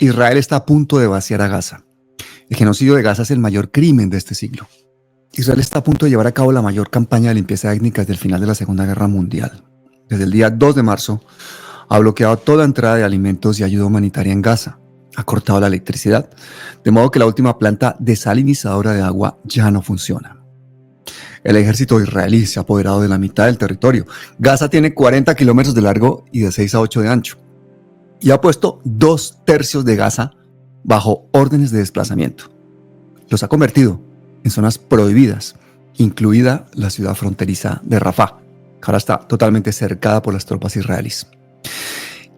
Israel está a punto de vaciar a Gaza. El genocidio de Gaza es el mayor crimen de este siglo. Israel está a punto de llevar a cabo la mayor campaña de limpieza étnica desde el final de la Segunda Guerra Mundial. Desde el día 2 de marzo ha bloqueado toda entrada de alimentos y ayuda humanitaria en Gaza. Ha cortado la electricidad, de modo que la última planta desalinizadora de agua ya no funciona. El ejército israelí se ha apoderado de la mitad del territorio. Gaza tiene 40 kilómetros de largo y de 6 a 8 de ancho. Y ha puesto 2/3 de Gaza bajo órdenes de desplazamiento. Los ha convertido en zonas prohibidas, incluida la ciudad fronteriza de Rafah, que ahora está totalmente cercada por las tropas israelíes.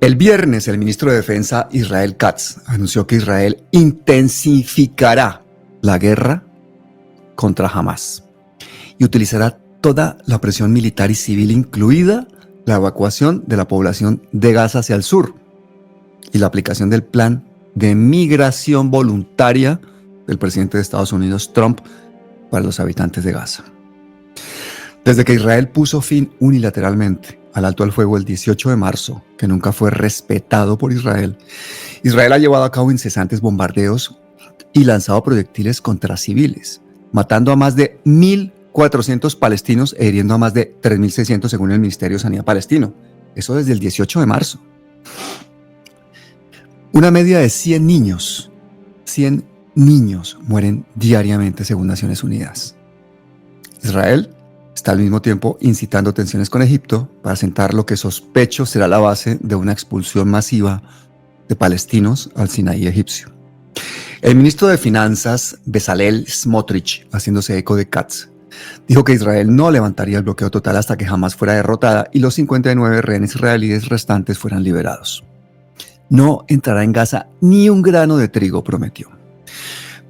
El viernes, el ministro de Defensa Israel Katz anunció que Israel intensificará la guerra contra Hamás y utilizará toda la presión militar y civil, incluida la evacuación de la población de Gaza hacia el sur y la aplicación del plan de migración voluntaria del presidente de Estados Unidos, Trump, para los habitantes de Gaza. Desde que Israel puso fin unilateralmente al alto al fuego el 18 de marzo, que nunca fue respetado por Israel, Israel ha llevado a cabo incesantes bombardeos y lanzado proyectiles contra civiles, matando a más de 1.400 palestinos e hiriendo a más de 3.600 según el Ministerio de Sanidad palestino. Eso desde el 18 de marzo. Una media de 100 niños mueren diariamente según Naciones Unidas. Israel está al mismo tiempo incitando tensiones con Egipto para sentar lo que sospecho será la base de una expulsión masiva de palestinos al Sinaí egipcio. El ministro de Finanzas, Bezalel Smotrich, haciéndose eco de Katz, dijo que Israel no levantaría el bloqueo total hasta que Hamás fuera derrotada y los 59 rehenes israelíes restantes fueran liberados. No entrará en Gaza ni un grano de trigo, prometió.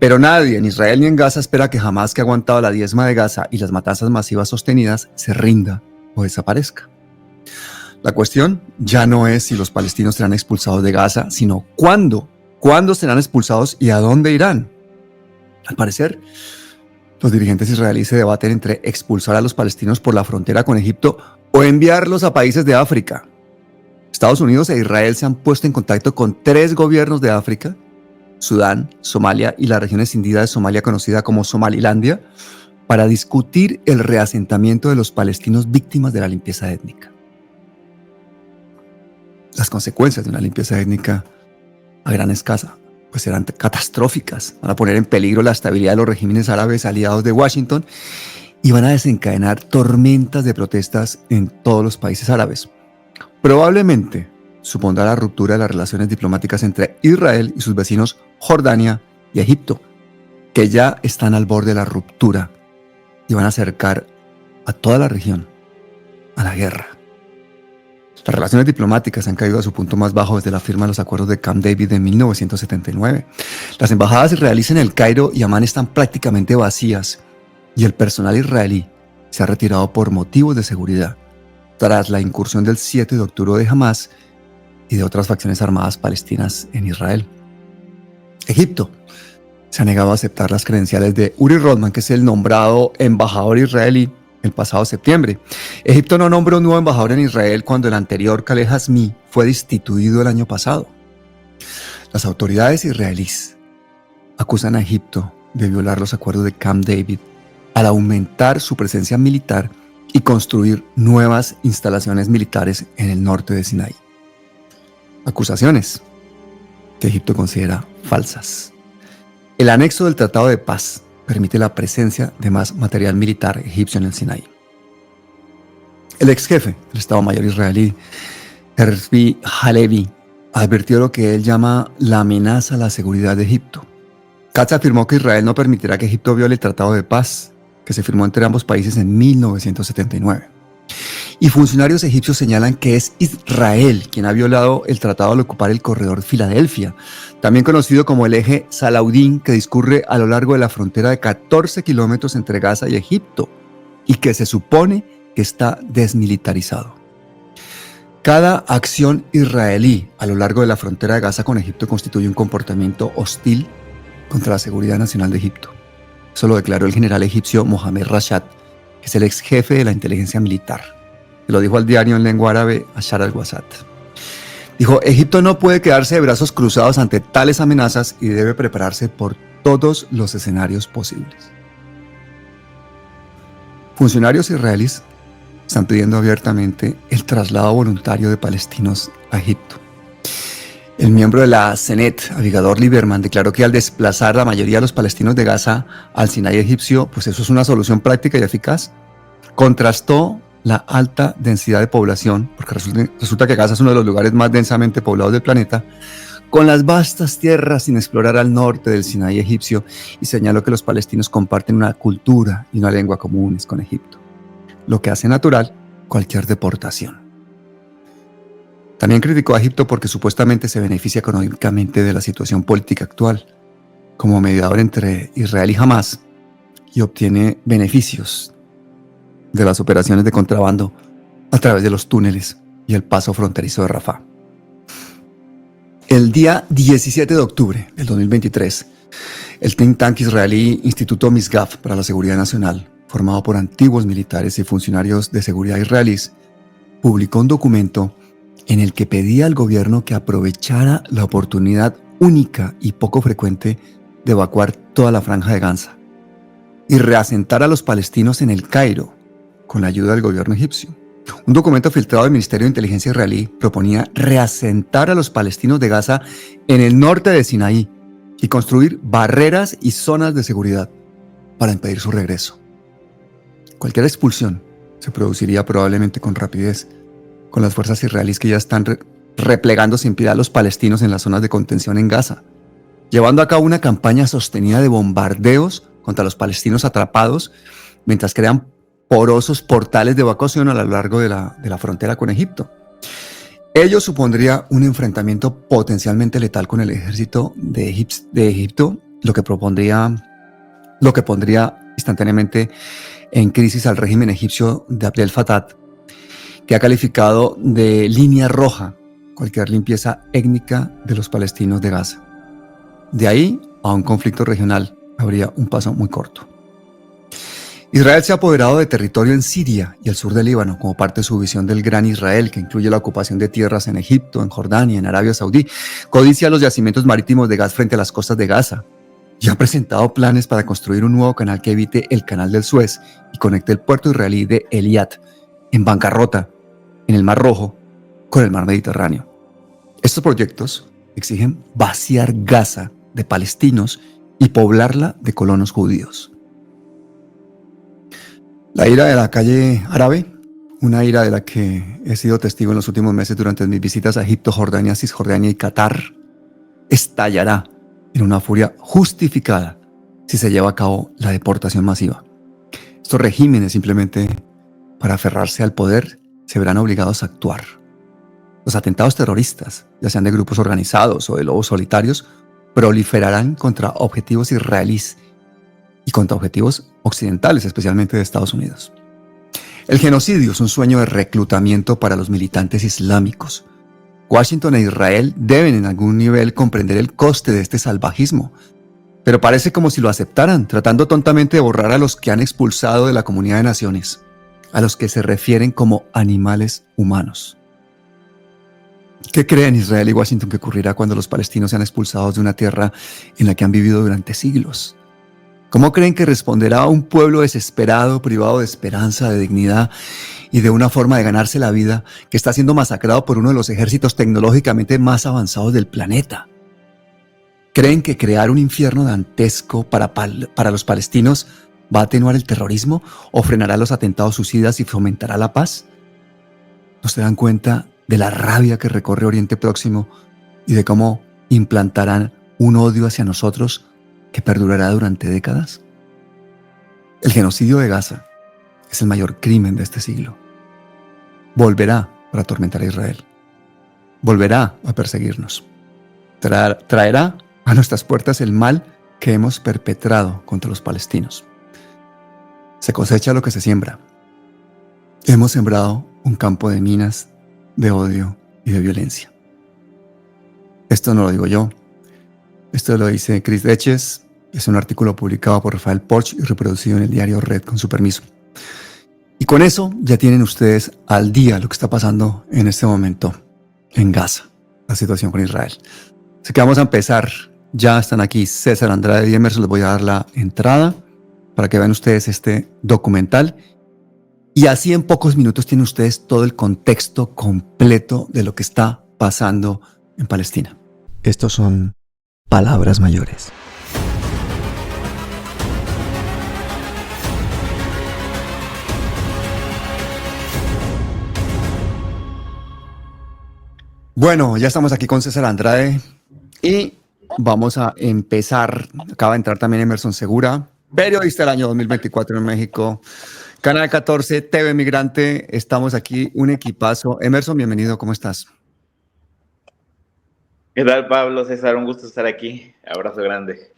Pero nadie en Israel ni en Gaza espera que Hamás, que ha aguantado la diezma de Gaza y las matanzas masivas sostenidas, se rinda o desaparezca. La cuestión ya no es si los palestinos serán expulsados de Gaza, sino cuándo serán expulsados y a dónde irán. Al parecer, los dirigentes israelíes se debaten entre expulsar a los palestinos por la frontera con Egipto o enviarlos a países de África. Estados Unidos e Israel se han puesto en contacto con 3 gobiernos de África, Sudán, Somalia y la región escindida de Somalia conocida como Somalilandia, para discutir el reasentamiento de los palestinos víctimas de la limpieza étnica. Las consecuencias de una limpieza étnica a gran escala pues serán catastróficas, van a poner en peligro la estabilidad de los regímenes árabes aliados de Washington y van a desencadenar tormentas de protestas en todos los países árabes. Probablemente supondrá la ruptura de las relaciones diplomáticas entre Israel y sus vecinos Jordania y Egipto, que ya están al borde de la ruptura y van a acercar a toda la región a la guerra. Las relaciones diplomáticas han caído a su punto más bajo desde la firma de los acuerdos de Camp David de 1979. Las embajadas israelíes en El Cairo y Amán están prácticamente vacías y el personal israelí se ha retirado por motivos de seguridad tras la incursión del 7 de octubre de Hamás y de otras facciones armadas palestinas en Israel. Egipto se ha negado a aceptar las credenciales de Uri Rodman, que es el nombrado embajador israelí el pasado septiembre. Egipto no nombró un nuevo embajador en Israel cuando el anterior, Khaled Hazmi, fue destituido el año pasado. Las autoridades israelíes acusan a Egipto de violar los acuerdos de Camp David al aumentar su presencia militar y construir nuevas instalaciones militares en el norte de Sinaí. Acusaciones que Egipto considera falsas. El anexo del Tratado de Paz permite la presencia de más material militar egipcio en el Sinaí. El ex jefe del Estado Mayor israelí, Herzi Halevi, advirtió lo que él llama la amenaza a la seguridad de Egipto. Katz afirmó que Israel no permitirá que Egipto viole el Tratado de Paz que se firmó entre ambos países en 1979. Y funcionarios egipcios señalan que es Israel quien ha violado el tratado al ocupar el corredor Filadelfia, también conocido como el eje Salaudín, que discurre a lo largo de la frontera de 14 kilómetros entre Gaza y Egipto y que se supone que está desmilitarizado. Cada acción israelí a lo largo de la frontera de Gaza con Egipto constituye un comportamiento hostil contra la seguridad nacional de Egipto. Eso lo declaró el general egipcio Mohamed Rashad, que es el ex jefe de la inteligencia militar. Lo dijo al diario en lengua árabe Ashar al-Wasat. Dijo, Egipto no puede quedarse de brazos cruzados ante tales amenazas y debe prepararse por todos los escenarios posibles. Funcionarios israelíes están pidiendo abiertamente el traslado voluntario de palestinos a Egipto. El miembro de la Senet, Avigdor Lieberman, declaró que al desplazar la mayoría de los palestinos de Gaza al Sinaí egipcio, pues eso es una solución práctica y eficaz. Contrastó la alta densidad de población, porque resulta que Gaza es uno de los lugares más densamente poblados del planeta, con las vastas tierras sin explorar al norte del Sinaí egipcio, y señaló que los palestinos comparten una cultura y una lengua comunes con Egipto, lo que hace natural cualquier deportación. También criticó a Egipto porque supuestamente se beneficia económicamente de la situación política actual, como mediador entre Israel y Hamás, y obtiene beneficios de las operaciones de contrabando a través de los túneles y el paso fronterizo de Rafah. El día 17 de octubre del 2023, el think tank israelí Instituto Misgaf para la Seguridad Nacional, formado por antiguos militares y funcionarios de seguridad israelíes, publicó un documento en el que pedía al gobierno que aprovechara la oportunidad única y poco frecuente de evacuar toda la franja de Gaza y reasentar a los palestinos en el Cairo con la ayuda del gobierno egipcio. Un documento filtrado del Ministerio de Inteligencia israelí proponía reasentar a los palestinos de Gaza en el norte de Sinaí y construir barreras y zonas de seguridad para impedir su regreso. Cualquier expulsión se produciría probablemente con rapidez, con las fuerzas israelíes que ya están replegando sin piedad a los palestinos en las zonas de contención en Gaza, llevando a cabo una campaña sostenida de bombardeos contra los palestinos atrapados mientras crean porosos portales de evacuación a lo largo de la frontera con Egipto. Ello supondría un enfrentamiento potencialmente letal con el ejército de Egipto, lo que pondría instantáneamente en crisis al régimen egipcio de Abdel Fattah, que ha calificado de línea roja cualquier limpieza étnica de los palestinos de Gaza. De ahí a un conflicto regional habría un paso muy corto. Israel se ha apoderado de territorio en Siria y el sur del Líbano como parte de su visión del Gran Israel, que incluye la ocupación de tierras en Egipto, en Jordania, en Arabia Saudí, codicia los yacimientos marítimos de gas frente a las costas de Gaza y ha presentado planes para construir un nuevo canal que evite el canal del Suez y conecte el puerto israelí de Eilat, en bancarrota, en el Mar Rojo, con el Mar Mediterráneo. Estos proyectos exigen vaciar Gaza de palestinos y poblarla de colonos judíos. La ira de la calle árabe, una ira de la que he sido testigo en los últimos meses durante mis visitas a Egipto, Jordania, Cisjordania y Qatar, estallará en una furia justificada si se lleva a cabo la deportación masiva. Estos regímenes, simplemente para aferrarse al poder, se verán obligados a actuar. Los atentados terroristas, ya sean de grupos organizados o de lobos solitarios, proliferarán contra objetivos israelíes y contra objetivos occidentales, especialmente de Estados Unidos. El genocidio es un sueño de reclutamiento para los militantes islámicos. Washington e Israel deben en algún nivel comprender el coste de este salvajismo, pero parece como si lo aceptaran, tratando tontamente de borrar a los que han expulsado de la comunidad de naciones, a los que se refieren como animales humanos. ¿Qué creen Israel y Washington que ocurrirá cuando los palestinos sean expulsados de una tierra en la que han vivido durante siglos? ¿Cómo creen que responderá a un pueblo desesperado, privado de esperanza, de dignidad y de una forma de ganarse la vida que está siendo masacrado por uno de los ejércitos tecnológicamente más avanzados del planeta? ¿Creen que crear un infierno dantesco para los palestinos va a atenuar el terrorismo o frenará los atentados suicidas y fomentará la paz? ¿No se dan cuenta de la rabia que recorre Oriente Próximo y de cómo implantarán un odio hacia nosotros que perdurará durante décadas? El genocidio de Gaza es el mayor crimen de este siglo. Volverá para atormentar a Israel. Volverá a perseguirnos. Traerá a nuestras puertas el mal que hemos perpetrado contra los palestinos. Se cosecha lo que se siembra. Hemos sembrado un campo de minas, de odio y de violencia. Esto no lo digo yo. Esto lo dice Chris Deches, es un artículo publicado por Rafael Porch y reproducido en el diario Red con su permiso. Y con eso ya tienen ustedes al día lo que está pasando en este momento en Gaza. la situación con Israel. Así que vamos a empezar. Ya están aquí César Andrade y Emerson. Les voy a dar la entrada para que vean ustedes este documental. Y así en pocos minutos tienen ustedes todo el contexto completo de lo que está pasando en Palestina. Estos son palabras mayores. Bueno, ya estamos aquí con César Andrade y vamos a empezar. Acaba de entrar también Emerson Segura, periodista del año 2024 en México, Canal 14, TV Migrante. Estamos aquí, un equipazo. Emerson, bienvenido, ¿cómo estás? ¿Qué tal, Pablo? César, un gusto estar aquí. Abrazo grande.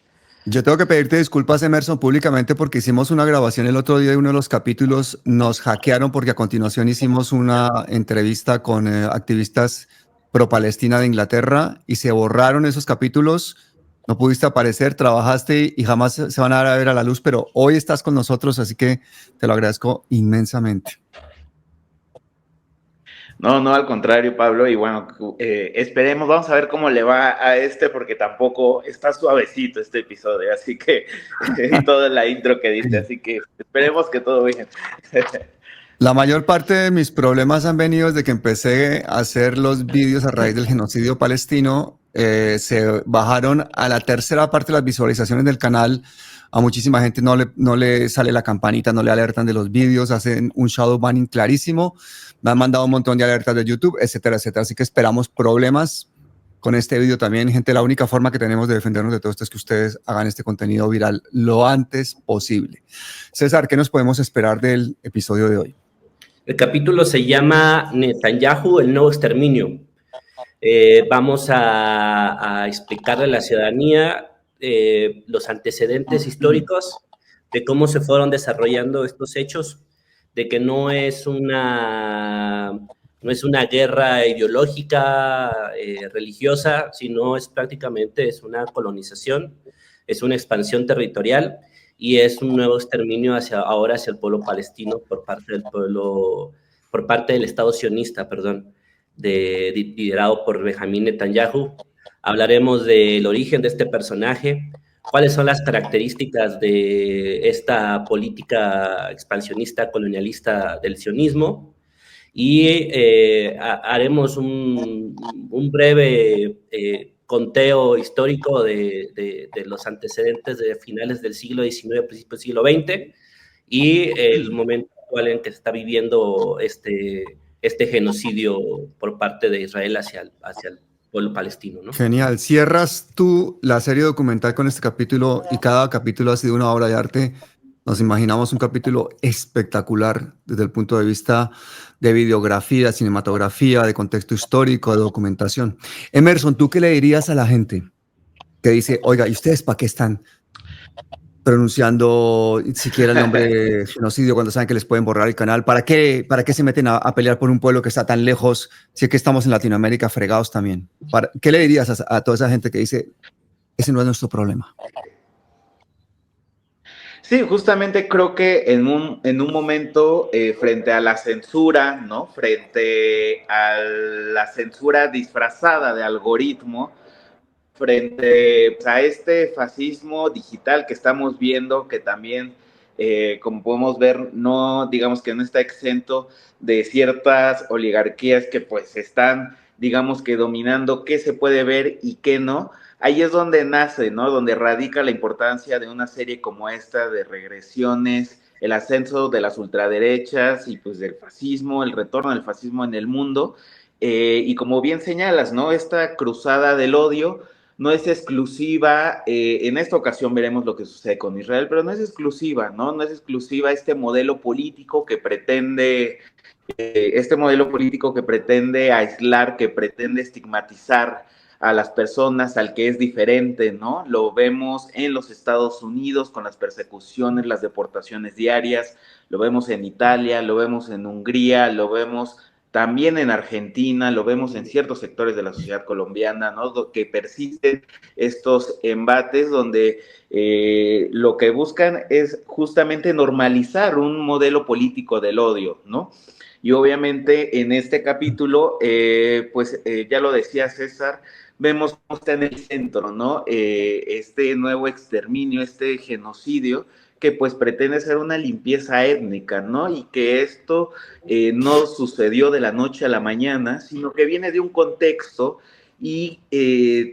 Yo tengo que pedirte disculpas, Emerson, públicamente porque hicimos una grabación el otro día de uno de los capítulos. Nos hackearon porque a continuación hicimos una entrevista con activistas pro-Palestina de Inglaterra y se borraron esos capítulos. No pudiste aparecer, trabajaste y jamás se van a ver a la luz, pero hoy estás con nosotros, así que te lo agradezco inmensamente. No, al contrario, Pablo. Y bueno, esperemos, vamos a ver cómo le va a porque tampoco está suavecito este episodio, así que toda la intro que diste, así que esperemos que todo bien. La mayor parte de mis problemas han venido desde que empecé a hacer los vídeos a raíz del genocidio palestino. Se bajaron a la tercera parte de las visualizaciones del canal. A muchísima gente no le sale la campanita, no le alertan de los vídeos, hacen un shadow banning clarísimo. Me han mandado un montón de alertas de YouTube, etcétera, etcétera. Así que esperamos problemas con este vídeo también. Gente, la única forma que tenemos de defendernos de todo esto es que ustedes hagan este contenido viral lo antes posible. César, ¿qué nos podemos esperar del episodio de hoy? El capítulo se llama Netanyahu, el nuevo exterminio. Vamos a explicarle a la ciudadanía los antecedentes históricos de cómo se fueron desarrollando estos hechos, de que no es una guerra ideológica, religiosa, sino prácticamente es una colonización, es una expansión territorial y es un nuevo exterminio ahora hacia el pueblo palestino por parte del Estado sionista, liderado por Benjamín Netanyahu. Hablaremos del origen de este personaje, cuáles son las características de esta política expansionista colonialista del sionismo y haremos un breve conteo histórico de los antecedentes de finales del siglo XIX, principios del siglo XX y el momento actual en que se está viviendo este genocidio por parte de Israel hacia el pueblo palestino, ¿no? Genial. Cierras tú la serie documental con este capítulo y cada capítulo ha sido una obra de arte. Nos imaginamos un capítulo espectacular desde el punto de vista de videografía, cinematografía, de contexto histórico, de documentación. Emerson, ¿tú qué le dirías a la gente que dice, oiga, ¿y ustedes para qué están pronunciando siquiera el nombre de genocidio cuando saben que les pueden borrar el canal? ¿Para qué se meten a pelear por un pueblo que está tan lejos si es que estamos en Latinoamérica fregados también? ¿Qué le dirías a toda esa gente que dice, ese no es nuestro problema? Sí, justamente creo que en un momento frente a la censura, ¿no? Frente a la censura disfrazada de algoritmo, frente a este fascismo digital que estamos viendo, que también, como podemos ver, no, digamos que no está exento de ciertas oligarquías que pues están, digamos que dominando qué se puede ver y qué no. Ahí es donde nace, ¿no? Donde radica la importancia de una serie como esta de regresiones, el ascenso de las ultraderechas y pues del fascismo, el retorno del fascismo en el mundo. Y como bien señalas, ¿no? Esta cruzada del odio no es exclusiva, en esta ocasión veremos lo que sucede con Israel, pero no es exclusiva, ¿no? No es exclusiva este modelo político que pretende aislar, que pretende estigmatizar a las personas, al que es diferente, ¿no? Lo vemos en los Estados Unidos con las persecuciones, las deportaciones diarias, lo vemos en Italia, lo vemos en Hungría, lo vemos también en Argentina, lo vemos en ciertos sectores de la sociedad colombiana, ¿no? Que persisten estos embates donde lo que buscan es justamente normalizar un modelo político del odio, ¿no? Y obviamente en este capítulo, ya lo decía César, vemos cómo está en el centro, ¿no? Este nuevo exterminio, este genocidio, que pues pretende ser una limpieza étnica, ¿no? Y que esto no sucedió de la noche a la mañana, sino que viene de un contexto y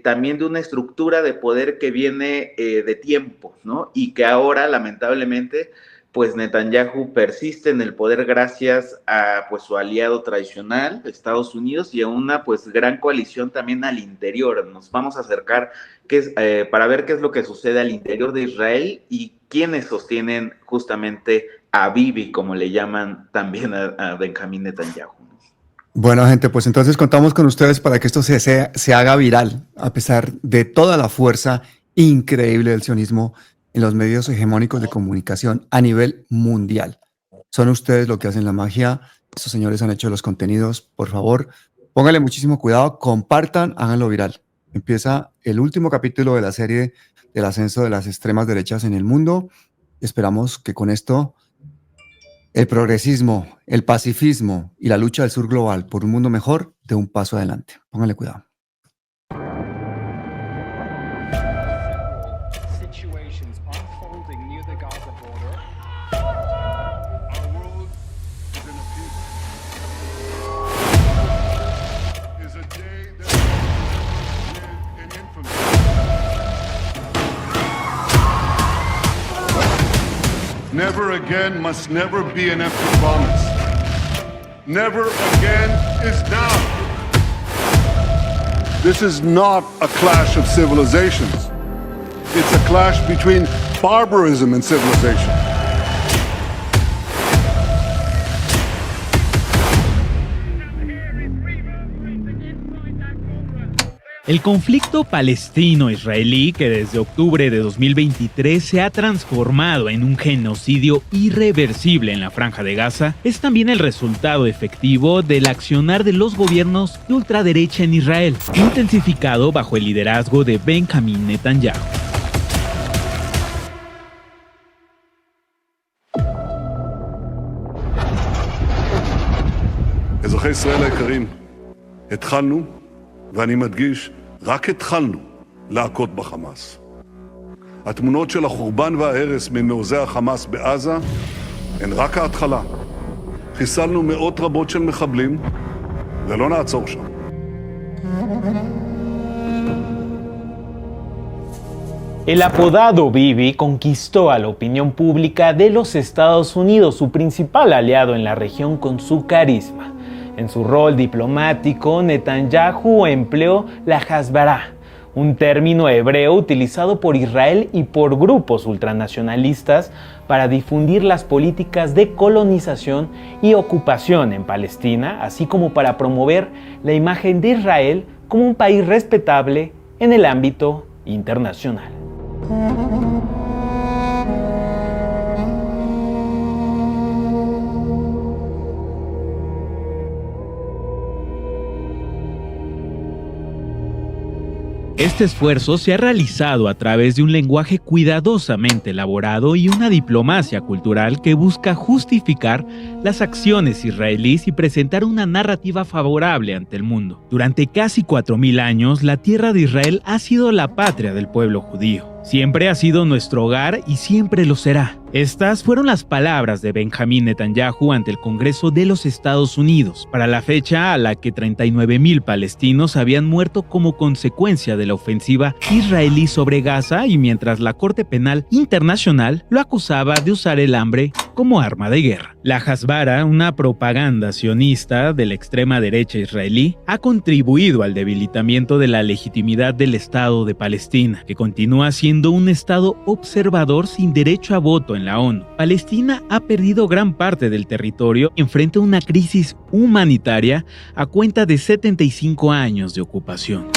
también de una estructura de poder que viene de tiempo, ¿no? Y que ahora, lamentablemente, pues Netanyahu persiste en el poder gracias a pues su aliado tradicional, Estados Unidos, y a una pues gran coalición también al interior. Nos vamos a acercar para ver qué es lo que sucede al interior de Israel y quiénes sostienen justamente a Bibi, como le llaman también a Benjamín Netanyahu. Bueno, gente, pues entonces contamos con ustedes para que esto se haga viral, a pesar de toda la fuerza increíble del sionismo en los medios hegemónicos de comunicación a nivel mundial. Son ustedes los que hacen la magia. Estos señores han hecho los contenidos. Por favor, pónganle muchísimo cuidado, compartan, háganlo viral. Empieza el último capítulo de la serie del ascenso de las extremas derechas en el mundo. Esperamos que con esto el progresismo, el pacifismo y la lucha del sur global por un mundo mejor dé un paso adelante. Pónganle cuidado. Never again must never be an empty promise. Never again is now. This is not a clash of civilizations. It's a clash between barbarism and civilization. El conflicto palestino-israelí, que desde octubre de 2023 se ha transformado en un genocidio irreversible en la Franja de Gaza, es también el resultado efectivo del accionar de los gobiernos de ultraderecha en Israel, intensificado bajo el liderazgo de Benjamín Netanyahu. אזרחי ישראל היקרים, התחלנו, ואני מדגיש, רק התחלנו להכות בחמאס. התמונות של החורבן וההרס ממעוזי החמאס בעזה הן רק ההתחלה. חיסלנו מאות רבות של מחבלים, ולא נעצור שם. El apodado Bibi conquistó a la opinión pública de los Estados Unidos, su principal aliado en la región, con su carisma. En su rol diplomático, Netanyahu empleó la Hasbara, un término hebreo utilizado por Israel y por grupos ultranacionalistas para difundir las políticas de colonización y ocupación en Palestina, así como para promover la imagen de Israel como un país respetable en el ámbito internacional. Este esfuerzo se ha realizado a través de un lenguaje cuidadosamente elaborado y una diplomacia cultural que busca justificar las acciones israelíes y presentar una narrativa favorable ante el mundo. Durante casi 4000 años, la tierra de Israel ha sido la patria del pueblo judío. Siempre ha sido nuestro hogar y siempre lo será. Estas fueron las palabras de Benjamín Netanyahu ante el Congreso de los Estados Unidos, para la fecha a la que 39,000 palestinos habían muerto como consecuencia de la ofensiva israelí sobre Gaza, y mientras la Corte Penal Internacional lo acusaba de usar el hambre como arma de guerra. La Hasbara, una propaganda sionista de la extrema derecha israelí, ha contribuido al debilitamiento de la legitimidad del Estado de Palestina, que continúa siendo un Estado observador sin derecho a voto en la ONU. Palestina ha perdido gran parte del territorio y enfrenta una crisis humanitaria a cuenta de 75 años de ocupación.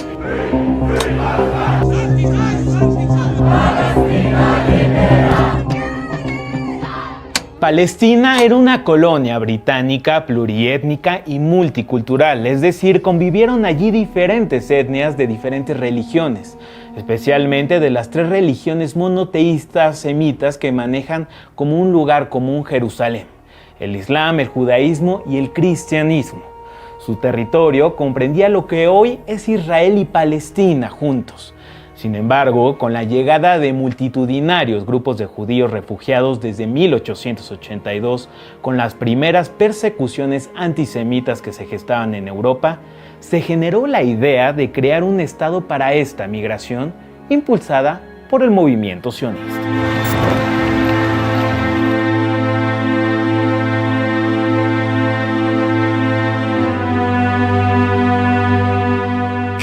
Palestina era una colonia británica pluriétnica y multicultural, es decir, convivieron allí diferentes etnias de diferentes religiones, especialmente de las 3 religiones monoteístas semitas que manejan como un lugar común Jerusalén. el Islam, el judaísmo y el cristianismo. Su territorio comprendía lo que hoy es Israel y Palestina juntos. Sin embargo, con la llegada de multitudinarios grupos de judíos refugiados desde 1882, con las primeras persecuciones antisemitas que se gestaban en Europa, se generó la idea de crear un estado para esta migración, impulsada por el movimiento sionista.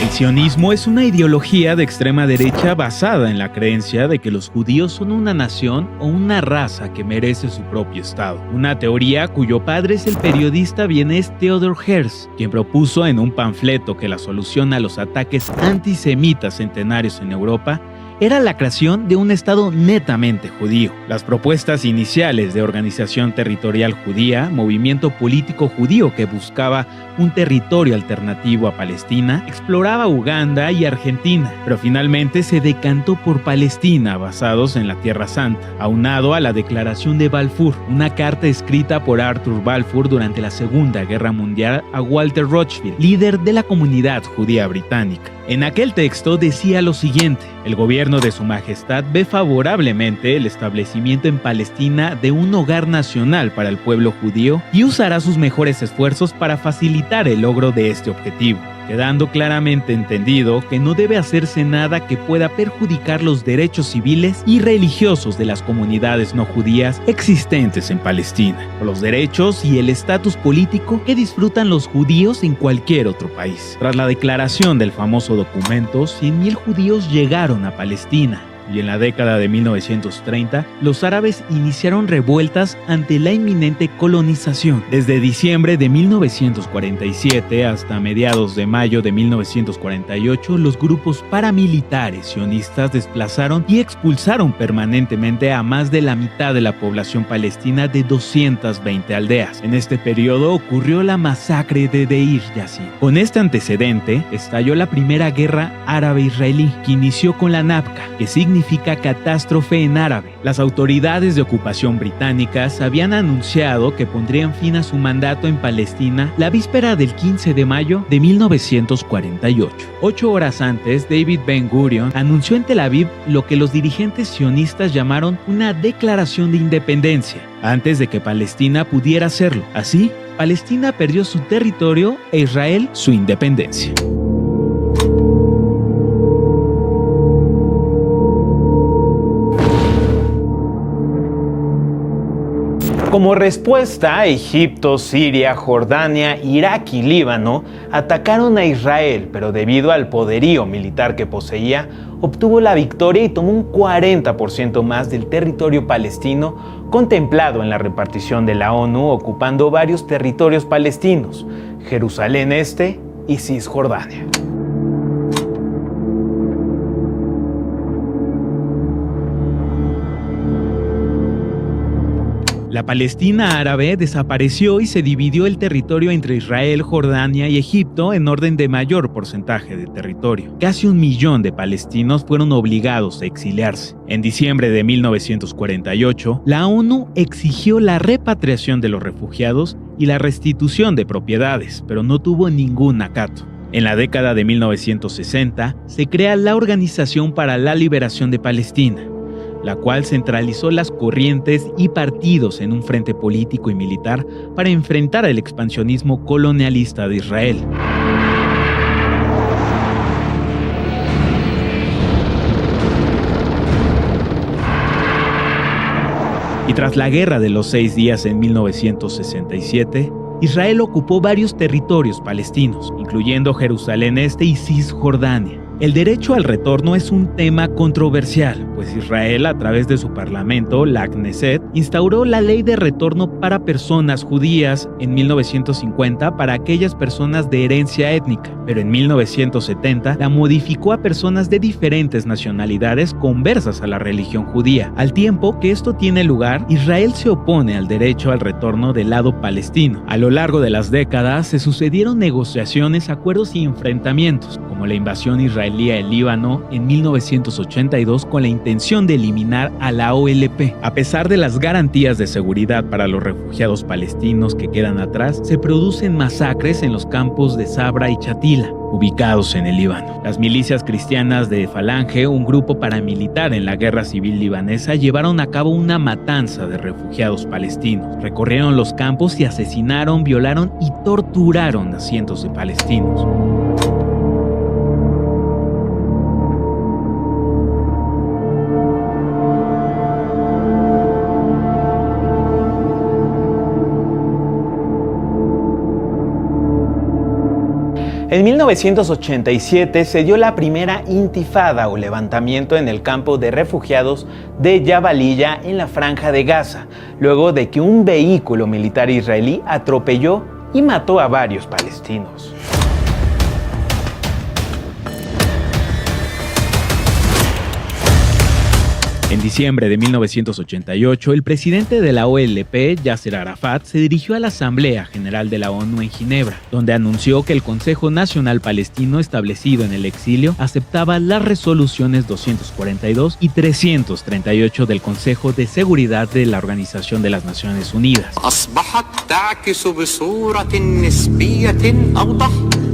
El sionismo es una ideología de extrema derecha basada en la creencia de que los judíos son una nación o una raza que merece su propio estado. Una teoría cuyo padre es el periodista vienés Theodor Herzl, quien propuso en un panfleto que la solución a los ataques antisemitas centenarios en Europa era la creación de un estado netamente judío. Las propuestas iniciales de Organización Territorial Judía, movimiento político judío que buscaba un territorio alternativo a Palestina, exploraba Uganda y Argentina, pero finalmente se decantó por Palestina, basados en la Tierra Santa, aunado a la Declaración de Balfour, una carta escrita por Arthur Balfour durante la Segunda Guerra Mundial a Walter Rothschild, líder de la comunidad judía británica. En aquel texto decía lo siguiente: el gobierno de Su Majestad ve favorablemente el establecimiento en Palestina de un hogar nacional para el pueblo judío y usará sus mejores esfuerzos para facilitar el logro de este objetivo, quedando claramente entendido que no debe hacerse nada que pueda perjudicar los derechos civiles y religiosos de las comunidades no judías existentes en Palestina, o los derechos y el estatus político que disfrutan los judíos en cualquier otro país. Tras la declaración del famoso documento, 100.000 judíos llegaron a Palestina, y en la década de 1930, los árabes iniciaron revueltas ante la inminente colonización. Desde diciembre de 1947 hasta mediados de mayo de 1948, los grupos paramilitares sionistas desplazaron y expulsaron permanentemente a más de la mitad de la población palestina de 220 aldeas. En este periodo ocurrió la masacre de Deir Yassin. Con este antecedente, estalló la primera guerra árabe-israelí, que inició con la Nakba, que significa catástrofe en árabe. Las autoridades de ocupación británicas habían anunciado que pondrían fin a su mandato en Palestina la víspera del 15 de mayo de 1948. 8 horas antes, David Ben Gurion anunció en Tel Aviv lo que los dirigentes sionistas llamaron una declaración de independencia, antes de que Palestina pudiera hacerlo. Así, Palestina perdió su territorio e Israel su independencia. Como respuesta, Egipto, Siria, Jordania, Irak y Líbano atacaron a Israel, pero debido al poderío militar que poseía, obtuvo la victoria y tomó un 40% más del territorio palestino contemplado en la repartición de la ONU, ocupando varios territorios palestinos: Jerusalén Este y Cisjordania. La Palestina árabe desapareció y se dividió el territorio entre Israel, Jordania y Egipto en orden de mayor porcentaje de territorio. Casi 1 millón de palestinos fueron obligados a exiliarse. En diciembre de 1948, la ONU exigió la repatriación de los refugiados y la restitución de propiedades, pero no tuvo ningún acato. En la década de 1960, se crea la Organización para la Liberación de Palestina, la cual centralizó las corrientes y partidos en un frente político y militar para enfrentar el expansionismo colonialista de Israel. Y tras la Guerra de los 6 días en 1967, Israel ocupó varios territorios palestinos, incluyendo Jerusalén Este y Cisjordania. El derecho al retorno es un tema controversial, pues Israel, a través de su parlamento, la Knesset, instauró la ley de retorno para personas judías en 1950 para aquellas personas de herencia étnica, pero en 1970 la modificó a personas de diferentes nacionalidades conversas a la religión judía. Al tiempo que esto tiene lugar, Israel se opone al derecho al retorno del lado palestino. A lo largo de las décadas se sucedieron negociaciones, acuerdos y enfrentamientos, como la invasión israelí al Líbano en 1982 con la intención de eliminar a la OLP. A pesar de las garantías de seguridad para los refugiados palestinos que quedan atrás, se producen masacres en los campos de Sabra y Chatila, ubicados en el Líbano. Las milicias cristianas de Falange, un grupo paramilitar en la guerra civil libanesa, llevaron a cabo una matanza de refugiados palestinos. Recorrieron los campos y asesinaron, violaron y torturaron a cientos de palestinos. En 1987 se dio la primera intifada o levantamiento en el campo de refugiados de Jabalilla en la Franja de Gaza, luego de que un vehículo militar israelí atropelló y mató a varios palestinos. En diciembre de 1988, el presidente de la OLP, Yasser Arafat, se dirigió a la Asamblea General de la ONU en Ginebra, donde anunció que el Consejo Nacional Palestino establecido en el exilio aceptaba las resoluciones 242 y 338 del Consejo de Seguridad de la Organización de las Naciones Unidas,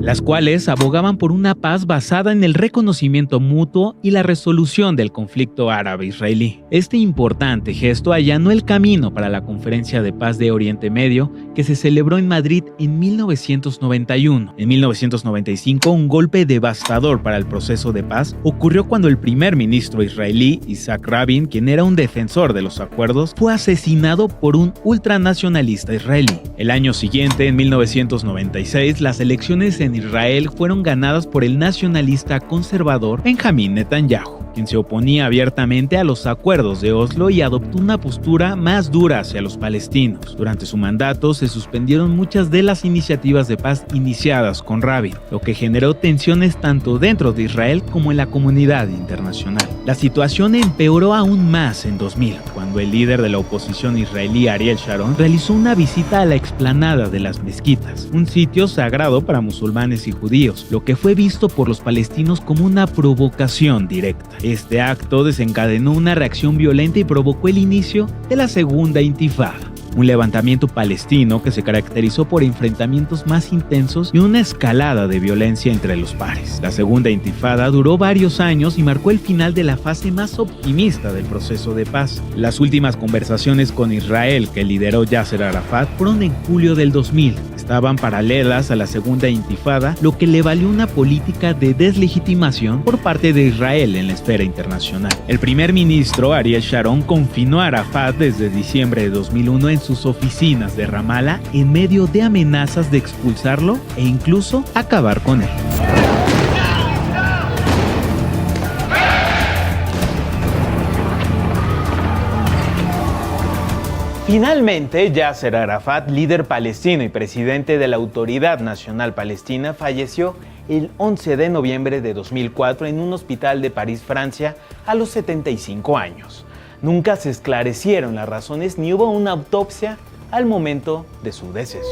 las cuales abogaban por una paz basada en el reconocimiento mutuo y la resolución del conflicto árabe-israelí. Este importante gesto allanó el camino para la Conferencia de Paz de Oriente Medio que se celebró en Madrid en 1991. En 1995, un golpe devastador para el proceso de paz ocurrió cuando el primer ministro israelí, Isaac Rabin, quien era un defensor de los acuerdos, fue asesinado por un ultranacionalista israelí. El año siguiente, en 1996, las elecciones en Israel fueron ganadas por el nacionalista conservador Benjamín Netanyahu, quien se oponía abiertamente a los acuerdos de Oslo y adoptó una postura más dura hacia los palestinos. Durante su mandato se suspendieron muchas de las iniciativas de paz iniciadas con Rabin, lo que generó tensiones tanto dentro de Israel como en la comunidad internacional. La situación empeoró aún más en 2000, cuando el líder de la oposición israelí Ariel Sharon realizó una visita a la explanada de las mezquitas, un sitio sagrado para musulmanes y judíos, lo que fue visto por los palestinos como una provocación directa. Este acto desencadenó una reacción violenta y provocó el inicio de la Segunda Intifada, un levantamiento palestino que se caracterizó por enfrentamientos más intensos y una escalada de violencia entre los pares. La Segunda Intifada duró varios años y marcó el final de la fase más optimista del proceso de paz. Las últimas conversaciones con Israel que lideró Yasser Arafat fueron en julio del 2000. Estaban paralelas a la Segunda Intifada, lo que le valió una política de deslegitimación por parte de Israel en la esfera internacional. El primer ministro Ariel Sharon confinó a Arafat desde diciembre de 2001 en sus oficinas de Ramallah en medio de amenazas de expulsarlo e incluso acabar con él. Finalmente, Yasser Arafat, líder palestino y presidente de la Autoridad Nacional Palestina, falleció el 11 de noviembre de 2004 en un hospital de París, Francia, a los 75 años. Nunca se esclarecieron las razones ni hubo una autopsia al momento de su deceso.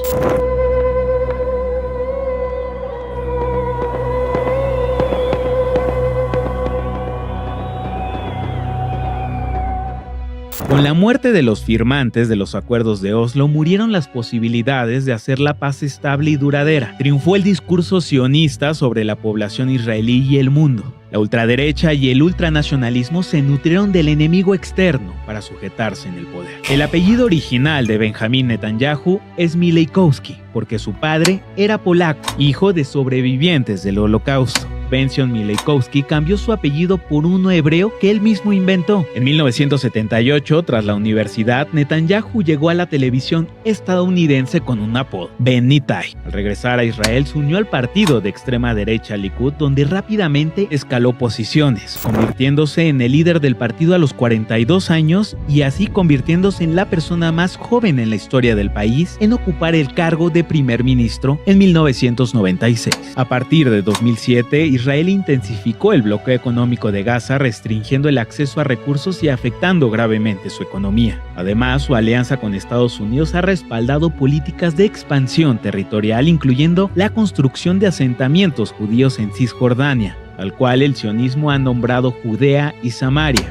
Con la muerte de los firmantes de los acuerdos de Oslo, murieron las posibilidades de hacer la paz estable y duradera. Triunfó el discurso sionista sobre la población israelí y el mundo. La ultraderecha y el ultranacionalismo se nutrieron del enemigo externo para sujetarse en el poder. El apellido original de Benjamín Netanyahu es Mileikowski, porque su padre era polaco, hijo de sobrevivientes del Holocausto. Benzion Mileikowski cambió su apellido por uno hebreo que él mismo inventó. En 1978, tras la universidad, Netanyahu llegó a la televisión estadounidense con un apodo, Ben Nitai. Al regresar a Israel, se unió al partido de extrema derecha Likud, donde rápidamente escaló posiciones, convirtiéndose en el líder del partido a los 42 años y así convirtiéndose en la persona más joven en la historia del país en ocupar el cargo de primer ministro en 1996. A partir de 2007, Israel intensificó el bloqueo económico de Gaza, restringiendo el acceso a recursos y afectando gravemente su economía. Además, su alianza con Estados Unidos ha respaldado políticas de expansión territorial, incluyendo la construcción de asentamientos judíos en Cisjordania, al cual el sionismo ha nombrado Judea y Samaria.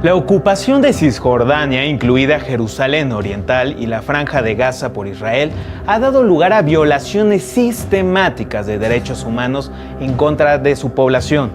La ocupación de Cisjordania, incluida Jerusalén Oriental y la Franja de Gaza por Israel, ha dado lugar a violaciones sistemáticas de derechos humanos en contra de su población.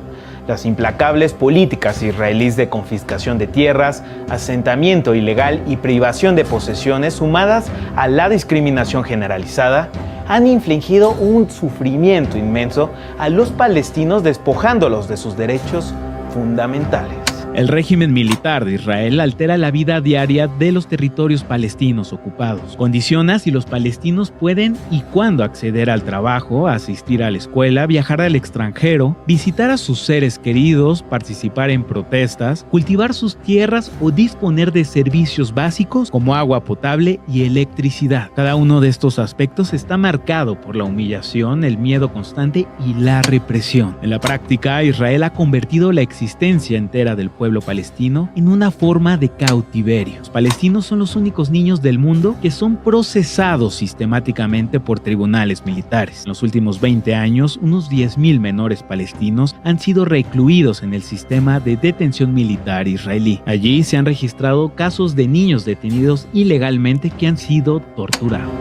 Las implacables políticas israelíes de confiscación de tierras, asentamiento ilegal y privación de posesiones, sumadas a la discriminación generalizada, han infligido un sufrimiento inmenso a los palestinos, despojándolos de sus derechos fundamentales. El régimen militar de Israel altera la vida diaria de los territorios palestinos ocupados. Condiciona si los palestinos pueden y cuándo acceder al trabajo, asistir a la escuela, viajar al extranjero, visitar a sus seres queridos, participar en protestas, cultivar sus tierras o disponer de servicios básicos como agua potable y electricidad. Cada uno de estos aspectos está marcado por la humillación, el miedo constante y la represión. En la práctica, Israel ha convertido la existencia entera del pueblo palestino en una forma de cautiverio. Los palestinos son los únicos niños del mundo que son procesados sistemáticamente por tribunales militares. En los últimos 20 años, unos 10.000 menores palestinos han sido recluidos en el sistema de detención militar israelí. Allí se han registrado casos de niños detenidos ilegalmente que han sido torturados.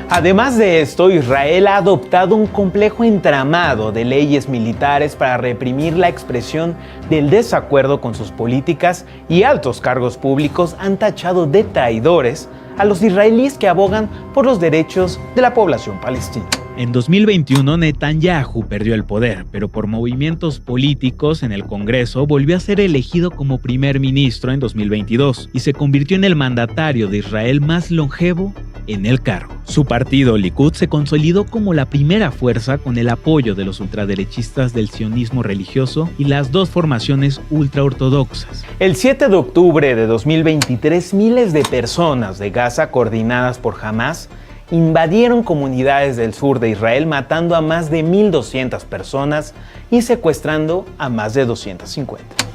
Además de esto, Israel ha adoptado un complejo entramado de leyes militares para reprimir la expresión del desacuerdo con sus políticas, y altos cargos públicos han tachado de traidores a los israelíes que abogan por los derechos de la población palestina. En 2021, Netanyahu perdió el poder, pero por movimientos políticos en el Congreso volvió a ser elegido como primer ministro en 2022 y se convirtió en el mandatario de Israel más longevo en el cargo. Su partido, Likud, se consolidó como la primera fuerza con el apoyo de los ultraderechistas del sionismo religioso y las dos formaciones ultraortodoxas. El 7 de octubre de 2023, miles de personas de Gaza, coordinadas por Hamas, invadieron comunidades del sur de Israel, matando a más de 1.200 personas y secuestrando a más de 250.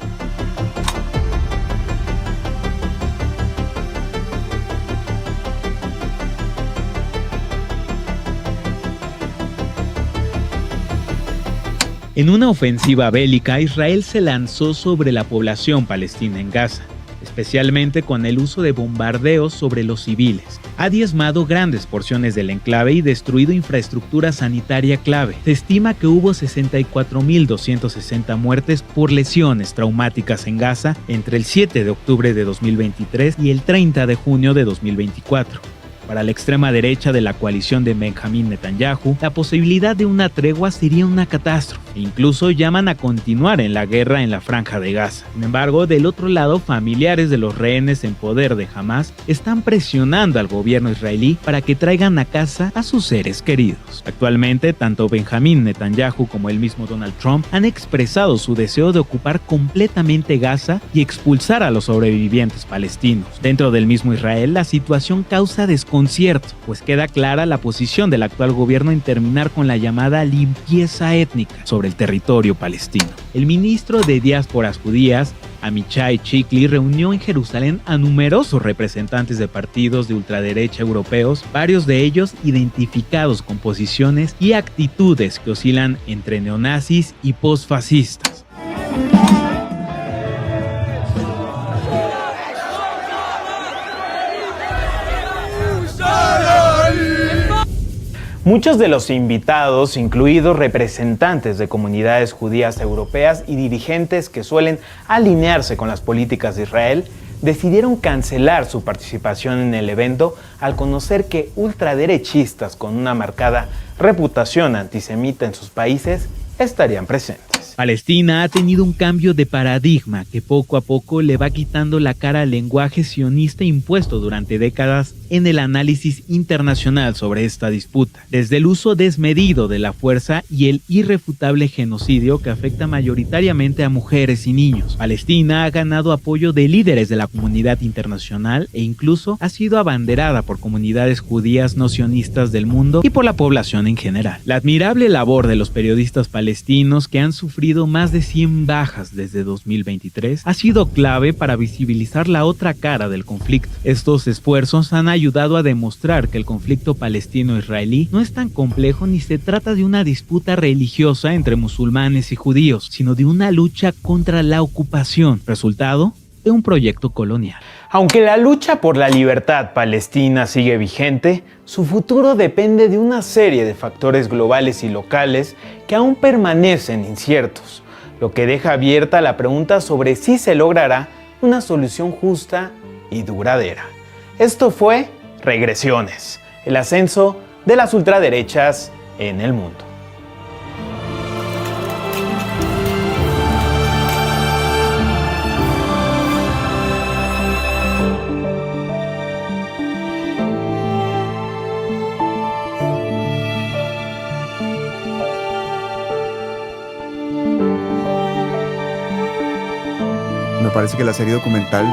En una ofensiva bélica, Israel se lanzó sobre la población palestina en Gaza, especialmente con el uso de bombardeos sobre los civiles. Ha diezmado grandes porciones del enclave y destruido infraestructura sanitaria clave. Se estima que hubo 64.260 muertes por lesiones traumáticas en Gaza entre el 7 de octubre de 2023 y el 30 de junio de 2024. Para la extrema derecha de la coalición de Benjamín Netanyahu, la posibilidad de una tregua sería una catástrofe e incluso llaman a continuar en la guerra en la Franja de Gaza. Sin embargo, del otro lado, familiares de los rehenes en poder de Hamas están presionando al gobierno israelí para que traigan a casa a sus seres queridos. Actualmente, tanto Benjamín Netanyahu como el mismo Donald Trump han expresado su deseo de ocupar completamente Gaza y expulsar a los sobrevivientes palestinos. Dentro del mismo Israel, la situación causa desconcierto, pues queda clara la posición del actual gobierno en terminar con la llamada limpieza étnica sobre el territorio palestino. El ministro de Diásporas Judías, Amichai Chikli, reunió en Jerusalén a numerosos representantes de partidos de ultraderecha europeos, varios de ellos identificados con posiciones y actitudes que oscilan entre neonazis y posfascistas. Muchos de los invitados, incluidos representantes de comunidades judías europeas y dirigentes que suelen alinearse con las políticas de Israel, decidieron cancelar su participación en el evento al conocer que ultraderechistas con una marcada reputación antisemita en sus países estarían presentes. Palestina ha tenido un cambio de paradigma que poco a poco le va quitando la cara al lenguaje sionista impuesto durante décadas en el análisis internacional sobre esta disputa, desde el uso desmedido de la fuerza y el irrefutable genocidio que afecta mayoritariamente a mujeres y niños. Palestina ha ganado apoyo de líderes de la comunidad internacional e incluso ha sido abanderada por comunidades judías no sionistas del mundo y por la población en general. La admirable labor de los periodistas palestinos que han sufrido sufrido más de 100 bajas desde 2023, ha sido clave para visibilizar la otra cara del conflicto. Estos esfuerzos han ayudado a demostrar que el conflicto palestino-israelí no es tan complejo ni se trata de una disputa religiosa entre musulmanes y judíos, sino de una lucha contra la ocupación, resultado de un proyecto colonial. Aunque la lucha por la libertad palestina sigue vigente, su futuro depende de una serie de factores globales y locales que aún permanecen inciertos, lo que deja abierta la pregunta sobre si se logrará una solución justa y duradera. Esto fue Regresiones, el ascenso de las ultraderechas en el mundo. Me parece que la serie documental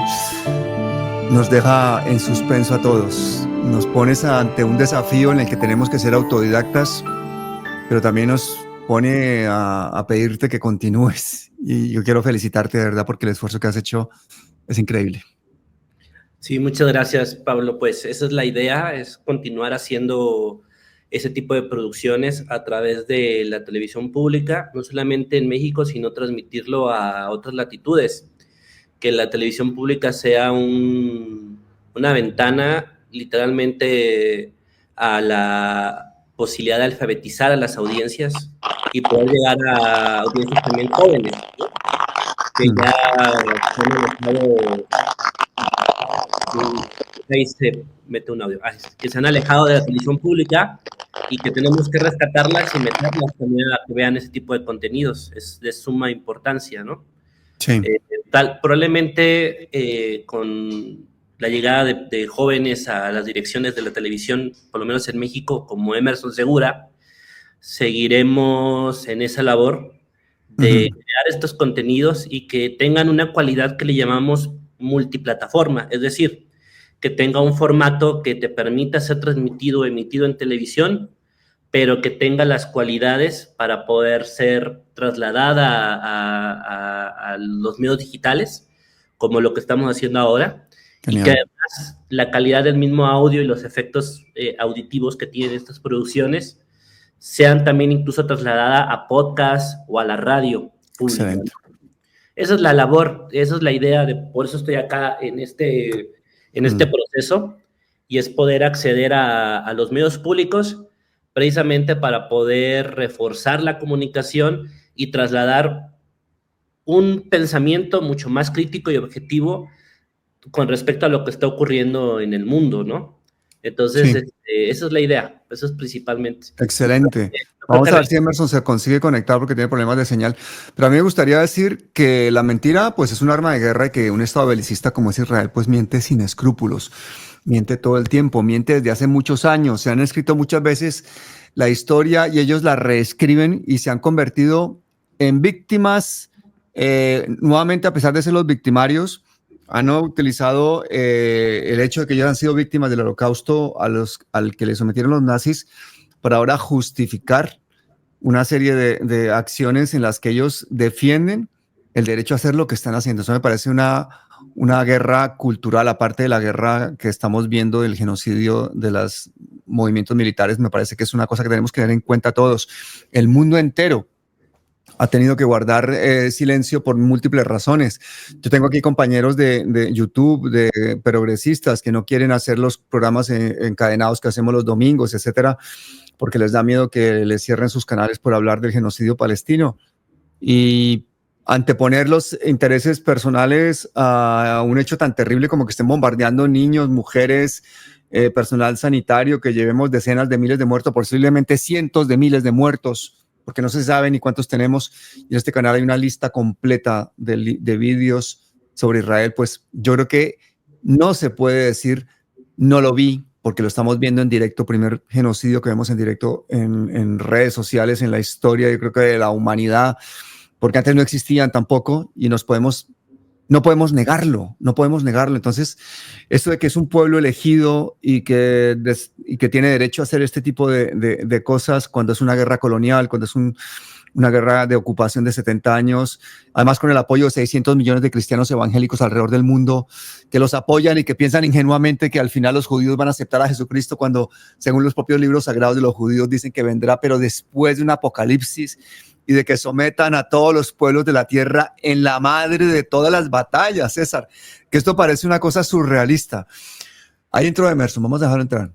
nos deja en suspenso a todos. Nos pones ante un desafío en el que tenemos que ser autodidactas, pero también nos pone a pedirte que continúes. Y yo quiero felicitarte de verdad porque el esfuerzo que has hecho es increíble. Sí, muchas gracias, Pablo. Pues esa es la idea, es continuar haciendo ese tipo de producciones a través de la televisión pública, no solamente en México, sino transmitirlo a otras latitudes. Que la televisión pública sea una ventana literalmente a la posibilidad de alfabetizar a las audiencias y poder llegar a audiencias también jóvenes, ¿no? Que ya han alejado, ahí se mete un audio, que se han alejado de la televisión pública y que tenemos que rescatarlas y meterlas también a que vean ese tipo de contenidos. Es de suma importancia, ¿no? Sí. Probablemente con la llegada de jóvenes a las direcciones de la televisión, por lo menos en México, como Emerson Segura, seguiremos en esa labor de crear estos contenidos y que tengan una cualidad que le llamamos multiplataforma, es decir, que tenga un formato que te permita ser transmitido o emitido en televisión, pero que tenga las cualidades para poder ser trasladada a los medios digitales, como lo que estamos haciendo ahora. Genial. Y que además la calidad del mismo audio y los efectos auditivos que tienen estas producciones sean también incluso trasladadas a podcast o a la radio pública. Excelente. Esa es la labor, esa es la idea, por eso estoy acá en este proceso, y es poder acceder a los medios públicos precisamente para poder reforzar la comunicación y trasladar un pensamiento mucho más crítico y objetivo con respecto a lo que está ocurriendo en el mundo, ¿no? Entonces, sí. Esa es la idea, eso es principalmente. Excelente. Vamos a ver si Emerson se consigue conectar porque tiene problemas de señal. Pero a mí me gustaría decir que la mentira, pues, es un arma de guerra y que un estado belicista como es Israel, pues, miente sin escrúpulos. Miente todo el tiempo, miente desde hace muchos años. Se han escrito muchas veces la historia y ellos la reescriben y se han convertido en víctimas. Nuevamente, a pesar de ser los victimarios, han utilizado el hecho de que ellos han sido víctimas del holocausto al que les sometieron los nazis para ahora justificar una serie de acciones en las que ellos defienden el derecho a hacer lo que están haciendo. Eso me parece una guerra cultural, aparte de la guerra que estamos viendo del genocidio de los movimientos militares. Me parece que es una cosa que tenemos que tener en cuenta todos. El mundo entero ha tenido que guardar silencio por múltiples razones. Yo tengo aquí compañeros de YouTube, de progresistas, que no quieren hacer los programas encadenados que hacemos los domingos, etcétera, porque les da miedo que les cierren sus canales por hablar del genocidio palestino. Y anteponer los intereses personales a un hecho tan terrible como que estén bombardeando niños, mujeres, personal sanitario, que llevemos decenas de miles de muertos, posiblemente cientos de miles de muertos, porque no se sabe ni cuántos tenemos. Y en este canal hay una lista completa de vídeos sobre Israel. Pues yo creo que no se puede decir no lo vi, porque lo estamos viendo en directo, primer genocidio que vemos en directo en redes sociales, en la historia, yo creo que de la humanidad, porque antes no existían tampoco y no podemos negarlo. Entonces, esto de que es un pueblo elegido y que tiene derecho a hacer este tipo de cosas cuando es una guerra colonial, cuando es una guerra de ocupación de 70 años, además con el apoyo de 600 millones de cristianos evangélicos alrededor del mundo que los apoyan y que piensan ingenuamente que al final los judíos van a aceptar a Jesucristo cuando, según los propios libros sagrados de los judíos, dicen que vendrá, pero después de un apocalipsis y de que sometan a todos los pueblos de la tierra en la madre de todas las batallas, César, que esto parece una cosa surrealista. Ahí entró Emerson, vamos a dejarlo entrar.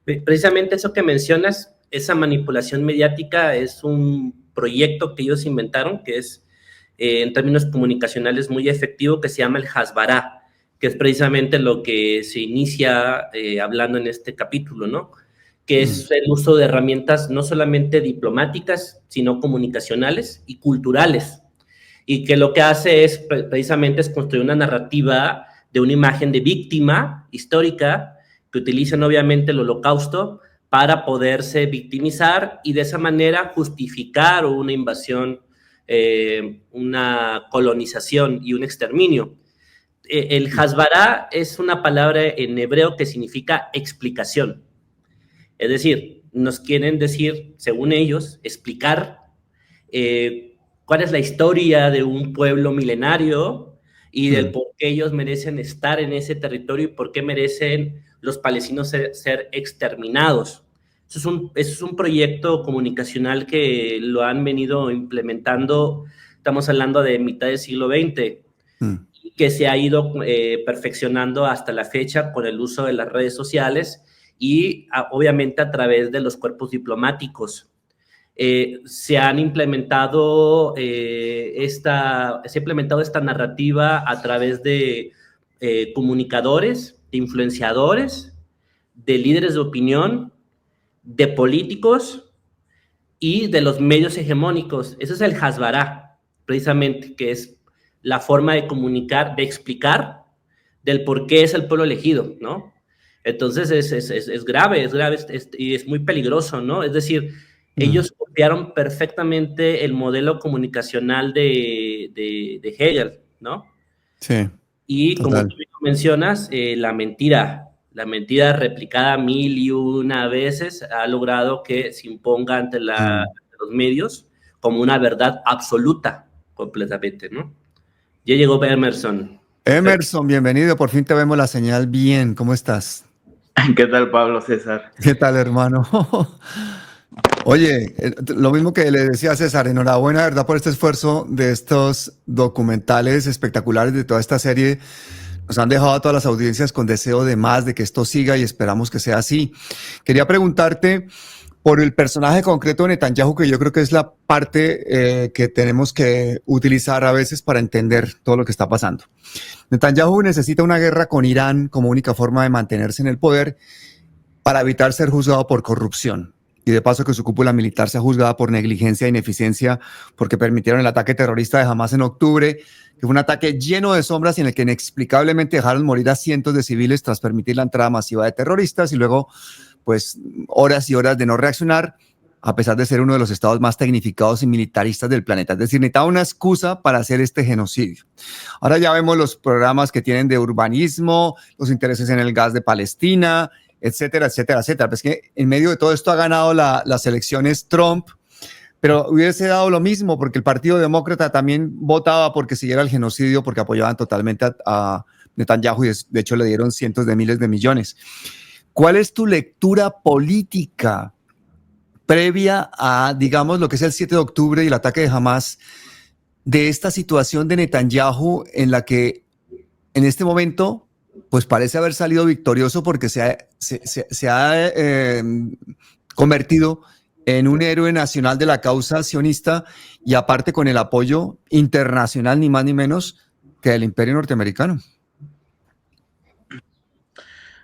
Precisamente eso que mencionas, esa manipulación mediática es un proyecto que ellos inventaron, que es en términos comunicacionales muy efectivo, que se llama el Hasbará, que es precisamente lo que se inicia hablando en este capítulo, ¿no? Que es el uso de herramientas no solamente diplomáticas, sino comunicacionales y culturales, y que lo que hace es precisamente es construir una narrativa de una imagen de víctima histórica que utilizan obviamente el Holocausto para poderse victimizar y de esa manera justificar una invasión, una colonización y un exterminio. El Hasbará es una palabra en hebreo que significa explicación. Es decir, nos quieren decir, según ellos, explicar cuál es la historia de un pueblo milenario y del por qué ellos merecen estar en ese territorio y por qué merecen los palestinos ser exterminados. Eso es un proyecto comunicacional que lo han venido implementando, estamos hablando de mitad del siglo XX, que se ha ido perfeccionando hasta la fecha con el uso de las redes sociales y obviamente a través de los cuerpos diplomáticos. Se ha implementado esta narrativa a través de comunicadores, de influenciadores, de líderes de opinión, de políticos y de los medios hegemónicos. Ese es el Hasbará, precisamente, que es la forma de comunicar, de explicar del por qué es el pueblo elegido, ¿no? Entonces es grave y es muy peligroso, ¿no? Es decir, ellos copiaron perfectamente el modelo comunicacional de Hegel, ¿no? Sí. Y total. como tú mencionas, la mentira replicada 1001 veces ha logrado que se imponga ante los medios como una verdad absoluta completamente, ¿no? Ya llegó Emerson. Emerson, bienvenido, por fin te vemos la señal bien, ¿cómo estás? ¿Qué tal, Pablo César? ¿Qué tal, hermano? Oye, lo mismo que le decía a César, enhorabuena, ¿verdad?, por este esfuerzo de estos documentales espectaculares de toda esta serie. Nos han dejado a todas las audiencias con deseo de más, de que esto siga y esperamos que sea así. Quería preguntarte por el personaje concreto de Netanyahu, que yo creo que es la parte que tenemos que utilizar a veces para entender todo lo que está pasando. Netanyahu necesita una guerra con Irán como única forma de mantenerse en el poder para evitar ser juzgado por corrupción. Y de paso que su cúpula militar sea juzgada por negligencia e ineficiencia porque permitieron el ataque terrorista de Hamas en octubre, que fue un ataque lleno de sombras y en el que inexplicablemente dejaron morir a cientos de civiles tras permitir la entrada masiva de terroristas y luego, pues, horas y horas de no reaccionar, a pesar de ser uno de los estados más tecnificados y militaristas del planeta. Es decir, necesitaba una excusa para hacer este genocidio. Ahora ya vemos los programas que tienen de urbanismo, los intereses en el gas de Palestina, etcétera, etcétera, etcétera. Pues que en medio de todo esto ha ganado las elecciones Trump, pero hubiese dado lo mismo porque el Partido Demócrata también votaba porque siguiera el genocidio, porque apoyaban totalmente a Netanyahu y de hecho le dieron cientos de miles de millones. ¿Cuál es tu lectura política previa a, digamos, lo que es el 7 de octubre y el ataque de Hamas, de esta situación de Netanyahu en la que en este momento pues parece haber salido victorioso porque se ha convertido en un héroe nacional de la causa sionista y aparte con el apoyo internacional ni más ni menos que del imperio norteamericano?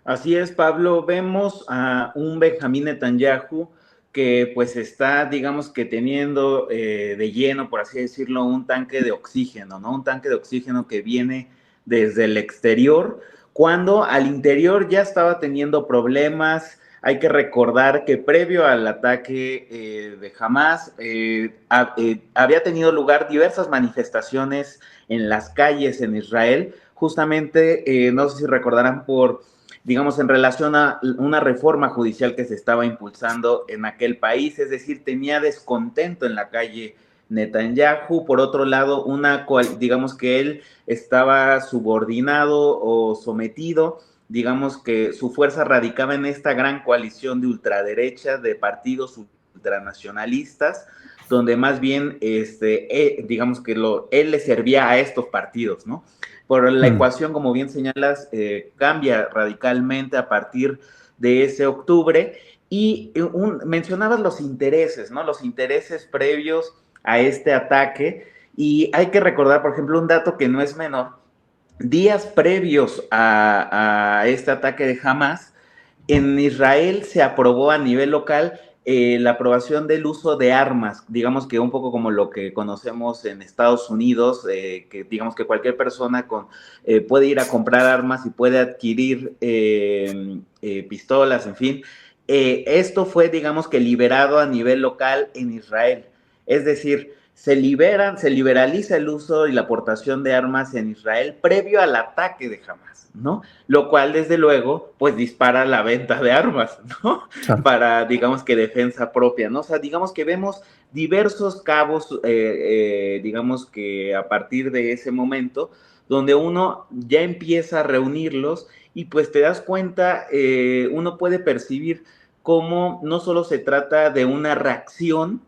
Así es, Pablo. Vemos a un Benjamín Netanyahu que pues está, digamos que teniendo de lleno, por así decirlo, un tanque de oxígeno, ¿no? Un tanque de oxígeno que viene desde el exterior, cuando al interior ya estaba teniendo problemas. Hay que recordar que previo al ataque de Hamas había tenido lugar diversas manifestaciones en las calles en Israel, justamente, no sé si recordarán, por digamos, en relación a una reforma judicial que se estaba impulsando en aquel país, es decir, tenía descontento en la calle Netanyahu. Por otro lado, digamos que él estaba subordinado o sometido, digamos que su fuerza radicaba en esta gran coalición de ultraderecha, de partidos ultranacionalistas, donde más bien, digamos que él le servía a estos partidos, ¿no? Por la ecuación, como bien señalas, cambia radicalmente a partir de ese octubre. Y mencionabas los intereses, ¿no? Los intereses previos a este ataque. Y hay que recordar, por ejemplo, un dato que no es menor. Días previos a este ataque de Hamas, en Israel se aprobó a nivel local la aprobación del uso de armas, digamos que un poco como lo que conocemos en Estados Unidos, que digamos que cualquier persona puede ir a comprar armas y puede adquirir pistolas, en fin. Esto fue, digamos que liberado a nivel local en Israel. Es decir, se liberaliza el uso y la aportación de armas en Israel previo al ataque de Hamas, ¿no? Lo cual, desde luego, pues dispara la venta de armas, ¿no? Claro. Para, digamos que defensa propia, ¿no? O sea, digamos que vemos diversos cabos, digamos que a partir de ese momento, donde uno ya empieza a reunirlos y pues te das cuenta, uno puede percibir cómo no solo se trata de una reacción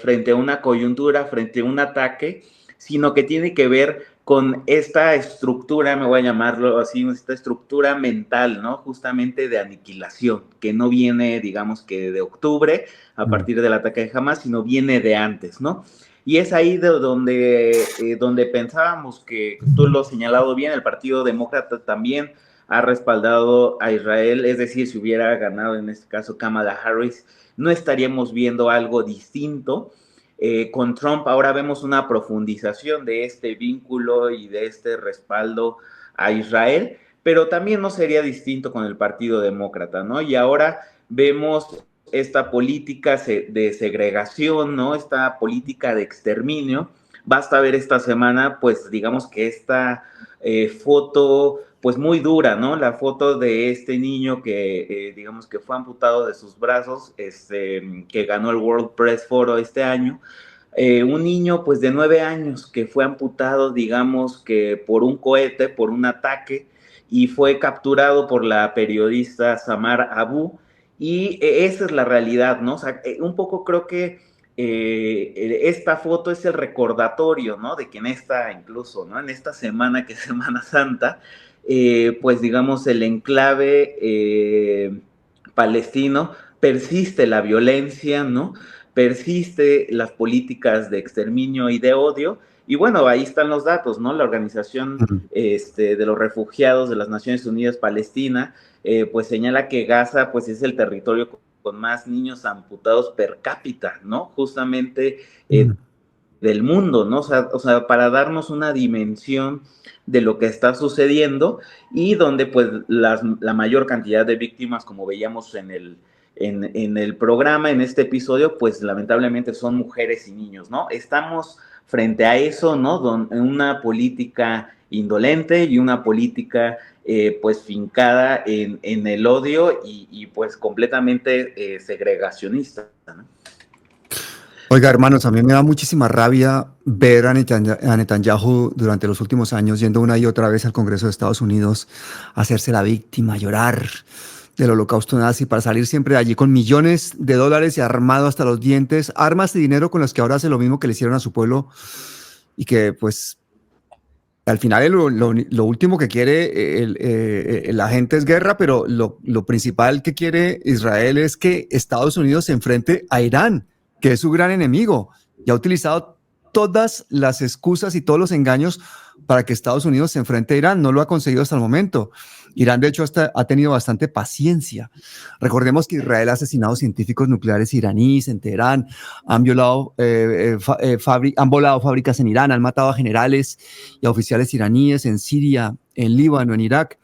frente a una coyuntura, frente a un ataque, sino que tiene que ver con esta estructura, me voy a llamarlo así, esta estructura mental, ¿no? Justamente de aniquilación, que no viene, digamos que de octubre, a partir del ataque de Hamas, sino viene de antes, ¿no? Y es ahí donde pensábamos que, tú lo has señalado bien, el Partido Demócrata también ha respaldado a Israel, es decir, si hubiera ganado en este caso Kamala Harris, no estaríamos viendo algo distinto. Con Trump ahora vemos una profundización de este vínculo y de este respaldo a Israel, pero también no sería distinto con el Partido Demócrata, ¿no? Y ahora vemos esta política de segregación, ¿no? Esta política de exterminio. Basta ver esta semana, pues digamos que esta foto pues muy dura, ¿no? La foto de este niño que, digamos que fue amputado de sus brazos, que ganó el World Press Photo este año. Un niño, pues, de 9 años que fue amputado, digamos que por un cohete, por un ataque, y fue capturado por la periodista Samar Abu, y esa es la realidad, ¿no? O sea, un poco creo que esta foto es el recordatorio, ¿no? De que incluso, ¿no? En esta semana que es Semana Santa, pues digamos el enclave palestino persiste la violencia, ¿no? Persiste las políticas de exterminio y de odio, y bueno, ahí están los datos, ¿no? La Organización de los Refugiados de las Naciones Unidas Palestina, pues señala que Gaza, pues es el territorio con más niños amputados per cápita, ¿no? Justamente del mundo, ¿no? O sea, para darnos una dimensión de lo que está sucediendo y donde pues la mayor cantidad de víctimas, como veíamos en el programa, en este episodio, pues lamentablemente son mujeres y niños, ¿no? Estamos frente a eso, ¿no? En una política indolente y una política pues fincada en el odio y pues completamente segregacionista, ¿no? Oiga, hermanos, a mí me da muchísima rabia ver a Netanyahu durante los últimos años yendo una y otra vez al Congreso de Estados Unidos a hacerse la víctima, a llorar del holocausto nazi para salir siempre de allí con millones de dólares y armado hasta los dientes, armas y dinero con las que ahora hace lo mismo que le hicieron a su pueblo y que pues al final lo último que quiere la gente es guerra, pero lo principal que quiere Israel es que Estados Unidos se enfrente a Irán, que es su gran enemigo, y ha utilizado todas las excusas y todos los engaños para que Estados Unidos se enfrente a Irán. No lo ha conseguido hasta el momento. Irán, de hecho, ha tenido bastante paciencia. Recordemos que Israel ha asesinado científicos nucleares iraníes en Teherán, han volado fábricas en Irán, han matado a generales y a oficiales iraníes en Siria, en Líbano, en Irak,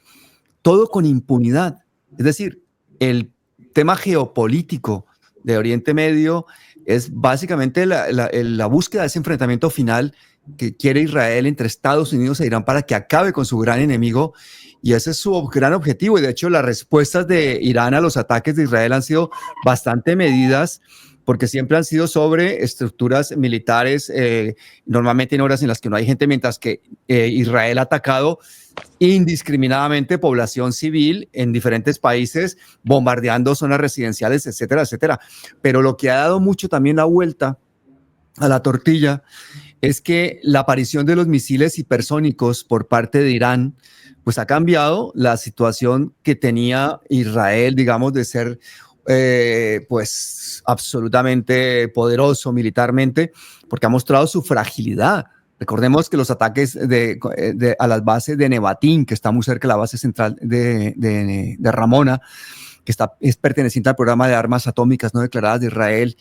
todo con impunidad. Es decir, el tema geopolítico de Oriente Medio es básicamente la búsqueda de ese enfrentamiento final que quiere Israel entre Estados Unidos e Irán para que acabe con su gran enemigo Y ese es su gran objetivo. Y de hecho, las respuestas de Irán a los ataques de Israel han sido bastante medidas, porque siempre han sido sobre estructuras militares, normalmente en horas en las que no hay gente, mientras que Israel ha atacado indiscriminadamente población civil en diferentes países, bombardeando zonas residenciales, etcétera, etcétera. Pero lo que ha dado mucho también la vuelta a la tortilla es que la aparición de los misiles hipersónicos por parte de Irán pues ha cambiado la situación que tenía Israel, digamos, de ser pues absolutamente poderoso militarmente, porque ha mostrado su fragilidad. Recordemos que los ataques a las bases de Nevatín, que está muy cerca de la base central de Ramona, que es perteneciente al programa de armas atómicas no declaradas de Israel,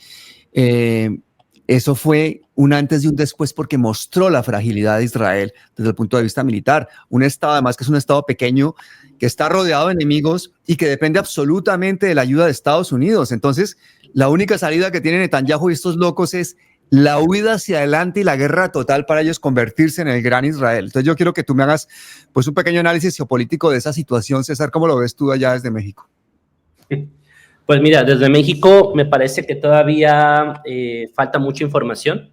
eso fue un antes y un después porque mostró la fragilidad de Israel desde el punto de vista militar. Un estado, además, que es un estado pequeño, que está rodeado de enemigos y que depende absolutamente de la ayuda de Estados Unidos. Entonces, la única salida que tienen Netanyahu y estos locos es la huida hacia adelante y la guerra total para ellos convertirse en el gran Israel. Entonces, yo quiero que tú me hagas pues un pequeño análisis geopolítico de esa situación, César. ¿Cómo lo ves tú allá desde México? Pues mira, desde México me parece que todavía falta mucha información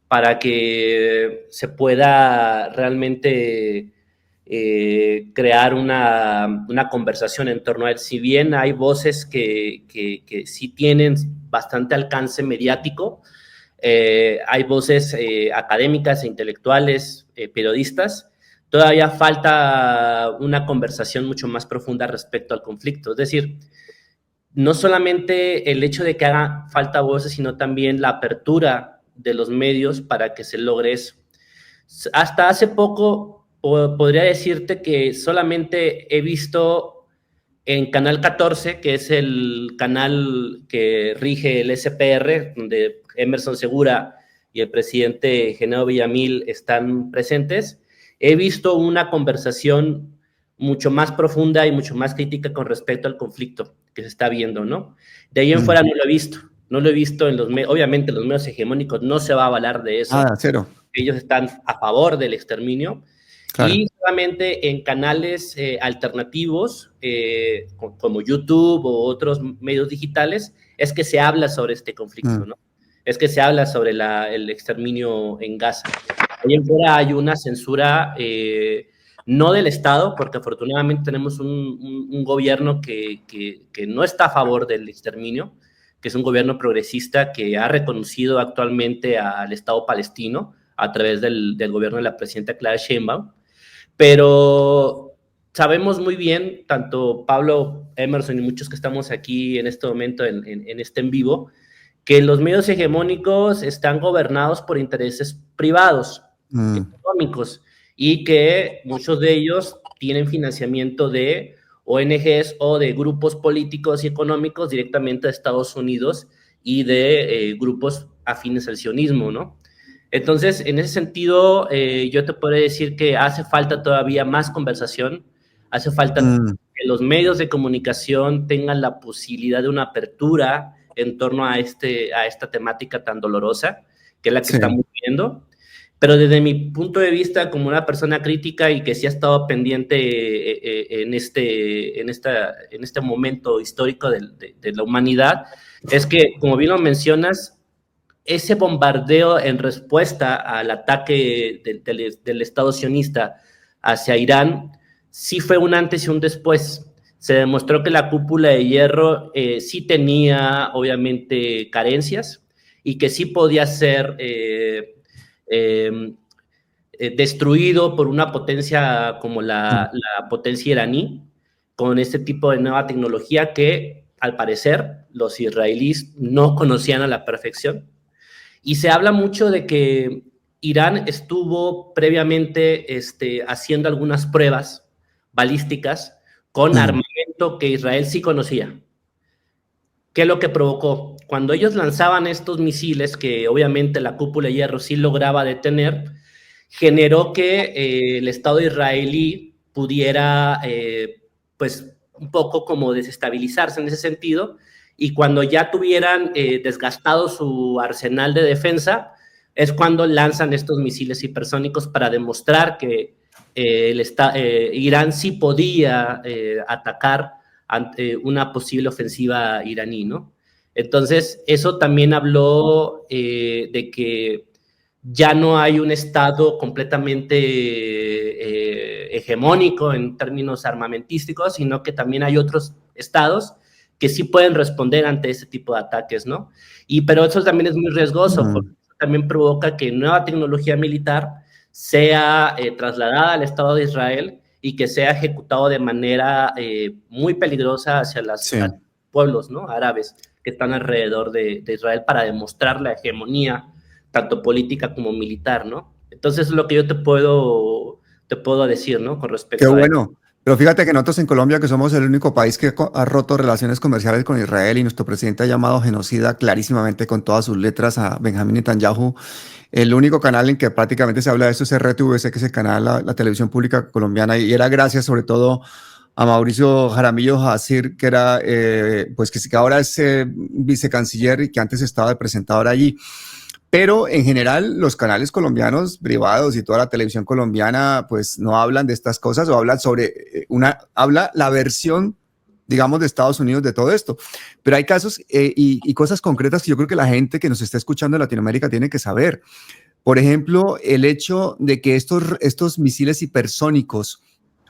para que se pueda realmente crear una conversación en torno a él. Si bien hay voces que sí tienen bastante alcance mediático, hay voces académicas, intelectuales, periodistas, todavía falta una conversación mucho más profunda respecto al conflicto. Es decir, no solamente el hecho de que haga falta voces, sino también la apertura de los medios para que se logre eso. Hasta hace poco podría decirte que solamente he visto en Canal 14, que es el canal que rige el SPR, donde Emerson Segura y el presidente Genaro Villamil están presentes, he visto una conversación mucho más profunda y mucho más crítica con respecto al conflicto que se está viendo, ¿no? De ahí en fuera no lo he visto en los medios, obviamente los medios hegemónicos no se va a avalar de eso. Cero. Ellos están a favor del exterminio, claro. Y solamente en canales alternativos, como YouTube o otros medios digitales, es que se habla sobre este conflicto, ¿no? Es que se habla sobre el exterminio en Gaza. Ahí en fuera hay una censura no del Estado, porque afortunadamente tenemos un gobierno que no está a favor del exterminio, que es un gobierno progresista que ha reconocido actualmente al Estado palestino a través del gobierno de la presidenta Clara Sheinbaum, pero sabemos muy bien, tanto Pablo, Emerson y muchos que estamos aquí en este momento, en este en vivo, que los medios hegemónicos están gobernados por intereses privados, económicos, y que muchos de ellos tienen financiamiento de ONGs o de grupos políticos y económicos directamente de Estados Unidos y de grupos afines al sionismo, ¿no? Entonces, en ese sentido, yo te podría decir que hace falta todavía más conversación, hace falta que los medios de comunicación tengan la posibilidad de una apertura en torno a esta temática tan dolorosa, que es la que estamos viendo. Pero desde mi punto de vista, como una persona crítica y que sí ha estado pendiente en este momento histórico de la humanidad, es que, como bien lo mencionas, ese bombardeo en respuesta al ataque del Estado sionista hacia Irán sí fue un antes y un después. Se demostró que la cúpula de hierro sí tenía, obviamente, carencias y que sí podía ser destruido por una potencia como la potencia iraní, con este tipo de nueva tecnología que, al parecer, los israelíes no conocían a la perfección. Y se habla mucho de que Irán estuvo previamente haciendo algunas pruebas balísticas con armamento que Israel sí conocía. ¿Qué es lo que provocó? Cuando ellos lanzaban estos misiles, que obviamente la cúpula de hierro sí lograba detener, generó que el Estado israelí pudiera, pues, un poco como desestabilizarse en ese sentido, y cuando ya tuvieran desgastado su arsenal de defensa, es cuando lanzan estos misiles hipersónicos para demostrar que Irán sí podía atacar ante una posible ofensiva iraní, ¿no? Entonces, eso también habló de que ya no hay un Estado completamente hegemónico en términos armamentísticos, sino que también hay otros estados que sí pueden responder ante ese tipo de ataques, ¿no? Pero eso también es muy riesgoso, porque eso también provoca que nueva tecnología militar sea trasladada al Estado de Israel y que sea ejecutado de manera muy peligrosa hacia los pueblos, ¿no?, árabes que están alrededor de Israel para demostrar la hegemonía tanto política como militar, ¿no? Entonces es lo que yo te puedo decir, ¿no?, con respecto Qué a bueno. Pero fíjate que nosotros en Colombia, que somos el único país que ha roto relaciones comerciales con Israel y nuestro presidente ha llamado genocida clarísimamente con todas sus letras a Benjamín Netanyahu, el único canal en que prácticamente se habla de esto es RTVC, que es el canal, la televisión pública colombiana, y era gracias sobre todo a Mauricio Jaramillo Jacir, que era, pues que ahora es vicecanciller y que antes estaba de presentador allí. Pero en general los canales colombianos privados y toda la televisión colombiana pues no hablan de estas cosas, o hablan sobre habla la versión, digamos, de Estados Unidos de todo esto. Pero hay casos y cosas concretas que yo creo que la gente que nos está escuchando en Latinoamérica tiene que saber. Por ejemplo, el hecho de que estos misiles hipersónicos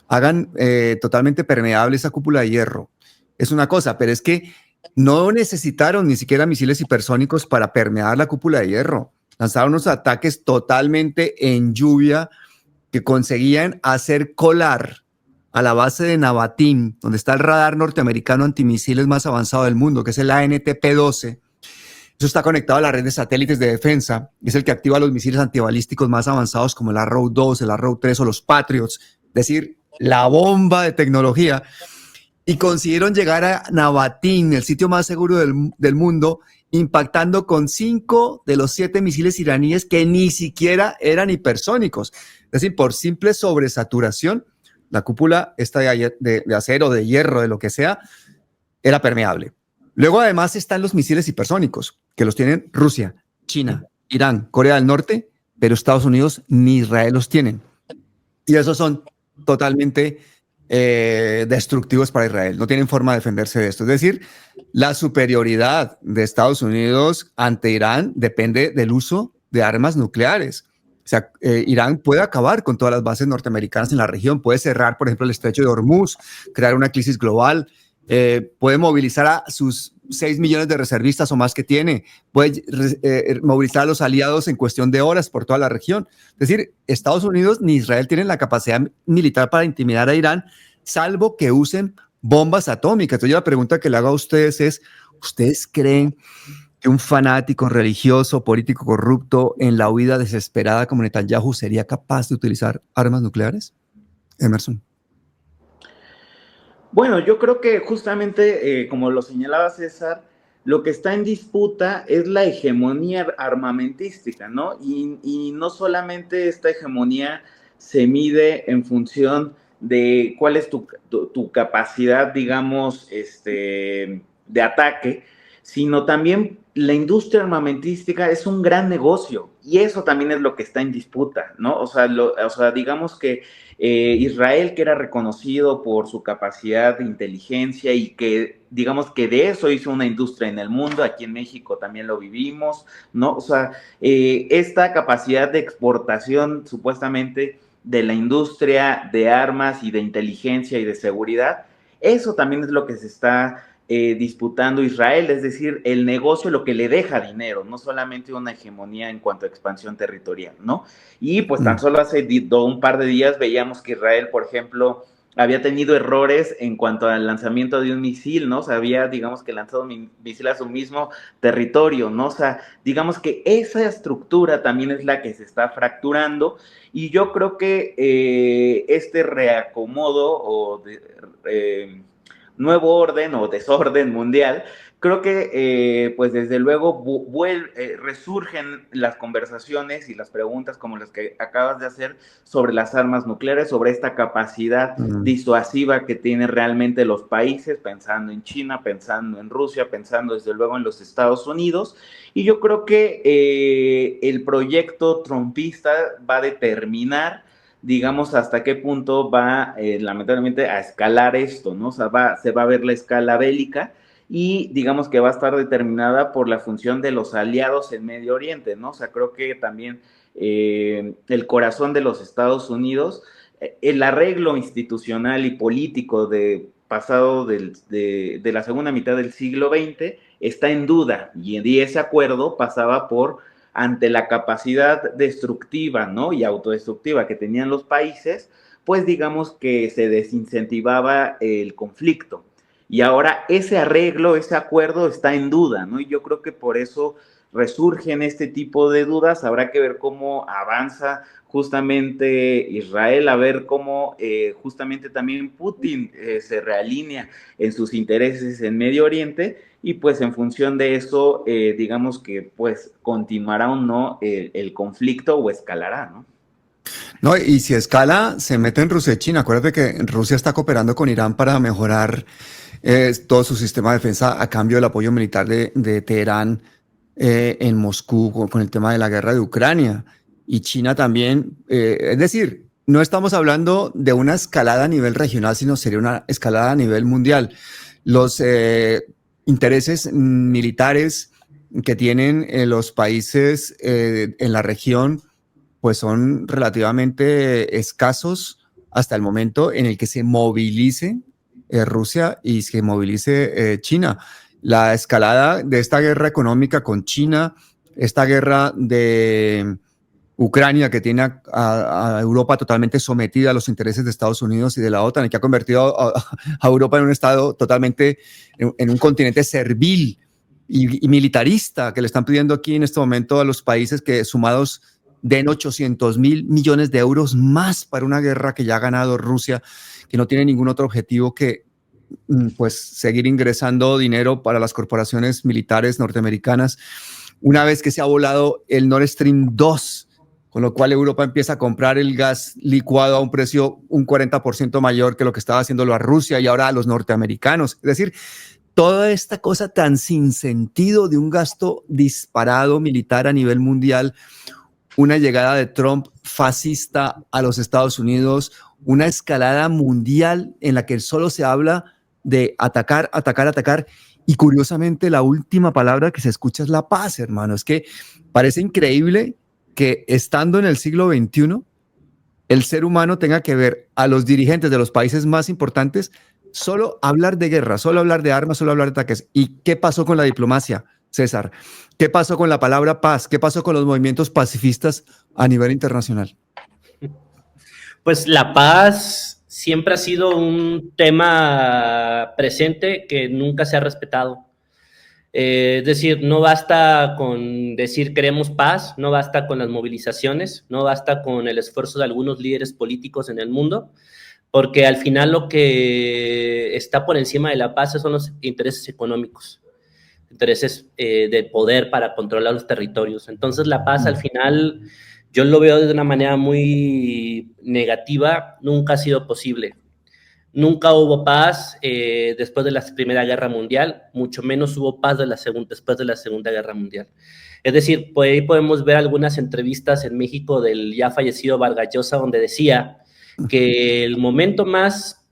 hagan totalmente permeable esa cúpula de hierro es una cosa, pero es que no necesitaron ni siquiera misiles hipersónicos para permear la cúpula de hierro. Lanzaron unos ataques totalmente en lluvia que conseguían hacer colar a la base de Navatín, donde está el radar norteamericano antimisiles más avanzado del mundo, que es el ANTP-12. Eso está conectado a la red de satélites de defensa. Es el que activa los misiles antibalísticos más avanzados como el Arrow 2, el Arrow 3 o los Patriots. Es decir, la bomba de tecnología. Y consiguieron llegar a Navatín, el sitio más seguro del mundo, impactando con 5 de los 7 misiles iraníes que ni siquiera eran hipersónicos. Es decir, por simple sobresaturación, la cúpula esta de acero, de hierro, de lo que sea, era permeable. Luego, además, están los misiles hipersónicos, que los tienen Rusia, China, Irán, Corea del Norte, pero Estados Unidos ni Israel los tienen. Y esos son totalmente destructivos para Israel. No tienen forma de defenderse de esto. Es decir, la superioridad de Estados Unidos ante Irán depende del uso de armas nucleares. O sea, Irán puede acabar con todas las bases norteamericanas en la región, puede cerrar, por ejemplo, el estrecho de Hormuz, crear una crisis global, puede movilizar a sus 6 millones de reservistas o más que tiene, puede movilizar a los aliados en cuestión de horas por toda la región. Es decir, Estados Unidos ni Israel tienen la capacidad militar para intimidar a Irán, salvo que usen bombas atómicas. Entonces, la pregunta que le hago a ustedes es, ¿ustedes creen que un fanático religioso, político corrupto, en la huida desesperada como Netanyahu, sería capaz de utilizar armas nucleares? Emerson. Bueno, yo creo que justamente, como lo señalaba César, lo que está en disputa es la hegemonía armamentística, ¿no? Y no solamente esta hegemonía se mide en función de cuál es tu capacidad, digamos, de ataque, sino también la industria armamentística es un gran negocio y eso también es lo que está en disputa, ¿no? O sea, digamos que Israel, que era reconocido por su capacidad de inteligencia y que, digamos que de eso hizo una industria en el mundo, aquí en México también lo vivimos, ¿no? O sea, esta capacidad de exportación supuestamente de la industria de armas y de inteligencia y de seguridad, eso también es lo que se está disputando Israel, es decir, el negocio, lo que le deja dinero, no solamente una hegemonía en cuanto a expansión territorial, ¿no? Y pues tan solo hace un par de días veíamos que Israel, por ejemplo, había tenido errores en cuanto al lanzamiento de un misil, ¿no? O sea, había, digamos que lanzado un misil a su mismo territorio, ¿no? O sea, digamos que esa estructura también es la que se está fracturando y yo creo que este reacomodo o nuevo orden o desorden mundial, creo que pues desde luego resurgen las conversaciones y las preguntas como las que acabas de hacer sobre las armas nucleares, sobre esta capacidad disuasiva que tienen realmente los países, pensando en China, pensando en Rusia, pensando desde luego en los Estados Unidos, y yo creo que el proyecto trumpista va a determinar digamos, hasta qué punto va, lamentablemente, a escalar esto, ¿no? O sea, se va a ver la escala bélica y digamos que va a estar determinada por la función de los aliados en Medio Oriente, ¿no? O sea, creo que también el corazón de los Estados Unidos, el arreglo institucional y político de pasado de la segunda mitad del siglo XX está en duda, y ese acuerdo pasaba por, ante la capacidad destructiva, ¿no? Y autodestructiva que tenían los países, pues digamos que se desincentivaba el conflicto. Y ahora ese arreglo, ese acuerdo está en duda, ¿no? Y yo creo que por eso resurgen este tipo de dudas. Habrá que ver cómo avanza justamente Israel, a ver cómo justamente también Putin se realinea en sus intereses en Medio Oriente, y pues en función de eso, digamos que pues continuará o no el conflicto o escalará, ¿no? No, y si escala, se mete en Rusia y China. Acuérdate que Rusia está cooperando con Irán para mejorar todo su sistema de defensa a cambio del apoyo militar de Teherán en Moscú con el tema de la guerra de Ucrania. Y China también, es decir, no estamos hablando de una escalada a nivel regional, sino sería una escalada a nivel mundial. Los intereses militares que tienen los países en la región pues son relativamente escasos hasta el momento en el que se movilice Rusia y se movilice China. La escalada de esta guerra económica con China, esta guerra de Ucrania que tiene a Europa totalmente sometida a los intereses de Estados Unidos y de la OTAN, y que ha convertido a Europa en un estado totalmente, en un continente servil y militarista, que le están pidiendo aquí en este momento a los países que sumados den 800.000 millones de euros más para una guerra que ya ha ganado Rusia, que no tiene ningún otro objetivo que pues seguir ingresando dinero para las corporaciones militares norteamericanas, una vez que se ha volado el Nord Stream 2, con lo cual Europa empieza a comprar el gas licuado a un precio un 40% mayor que lo que estaba haciéndolo a Rusia y ahora a los norteamericanos. Es decir, toda esta cosa tan sin sentido de un gasto disparado militar a nivel mundial, una llegada de Trump fascista a los Estados Unidos, una escalada mundial en la que solo se habla de atacar, atacar, atacar. Y curiosamente la última palabra que se escucha es la paz, hermano. Es que parece increíble que estando en el siglo XXI, el ser humano tenga que ver a los dirigentes de los países más importantes solo hablar de guerra, solo hablar de armas, solo hablar de ataques. ¿Y qué pasó con la diplomacia, César? ¿Qué pasó con la palabra paz? ¿Qué pasó con los movimientos pacifistas a nivel internacional? Pues la paz siempre ha sido un tema presente que nunca se ha respetado. Es decir, no basta con decir queremos paz, no basta con las movilizaciones, no basta con el esfuerzo de algunos líderes políticos en el mundo, porque al final lo que está por encima de la paz son los intereses económicos, intereses de poder para controlar los territorios. Entonces la paz al final, yo lo veo de una manera muy negativa, nunca ha sido posible. Nunca hubo paz después de la Primera Guerra Mundial, mucho menos hubo paz después de la Segunda Guerra Mundial. Es decir, pues ahí podemos ver algunas entrevistas en México del ya fallecido Vargas Llosa, donde decía que el momento más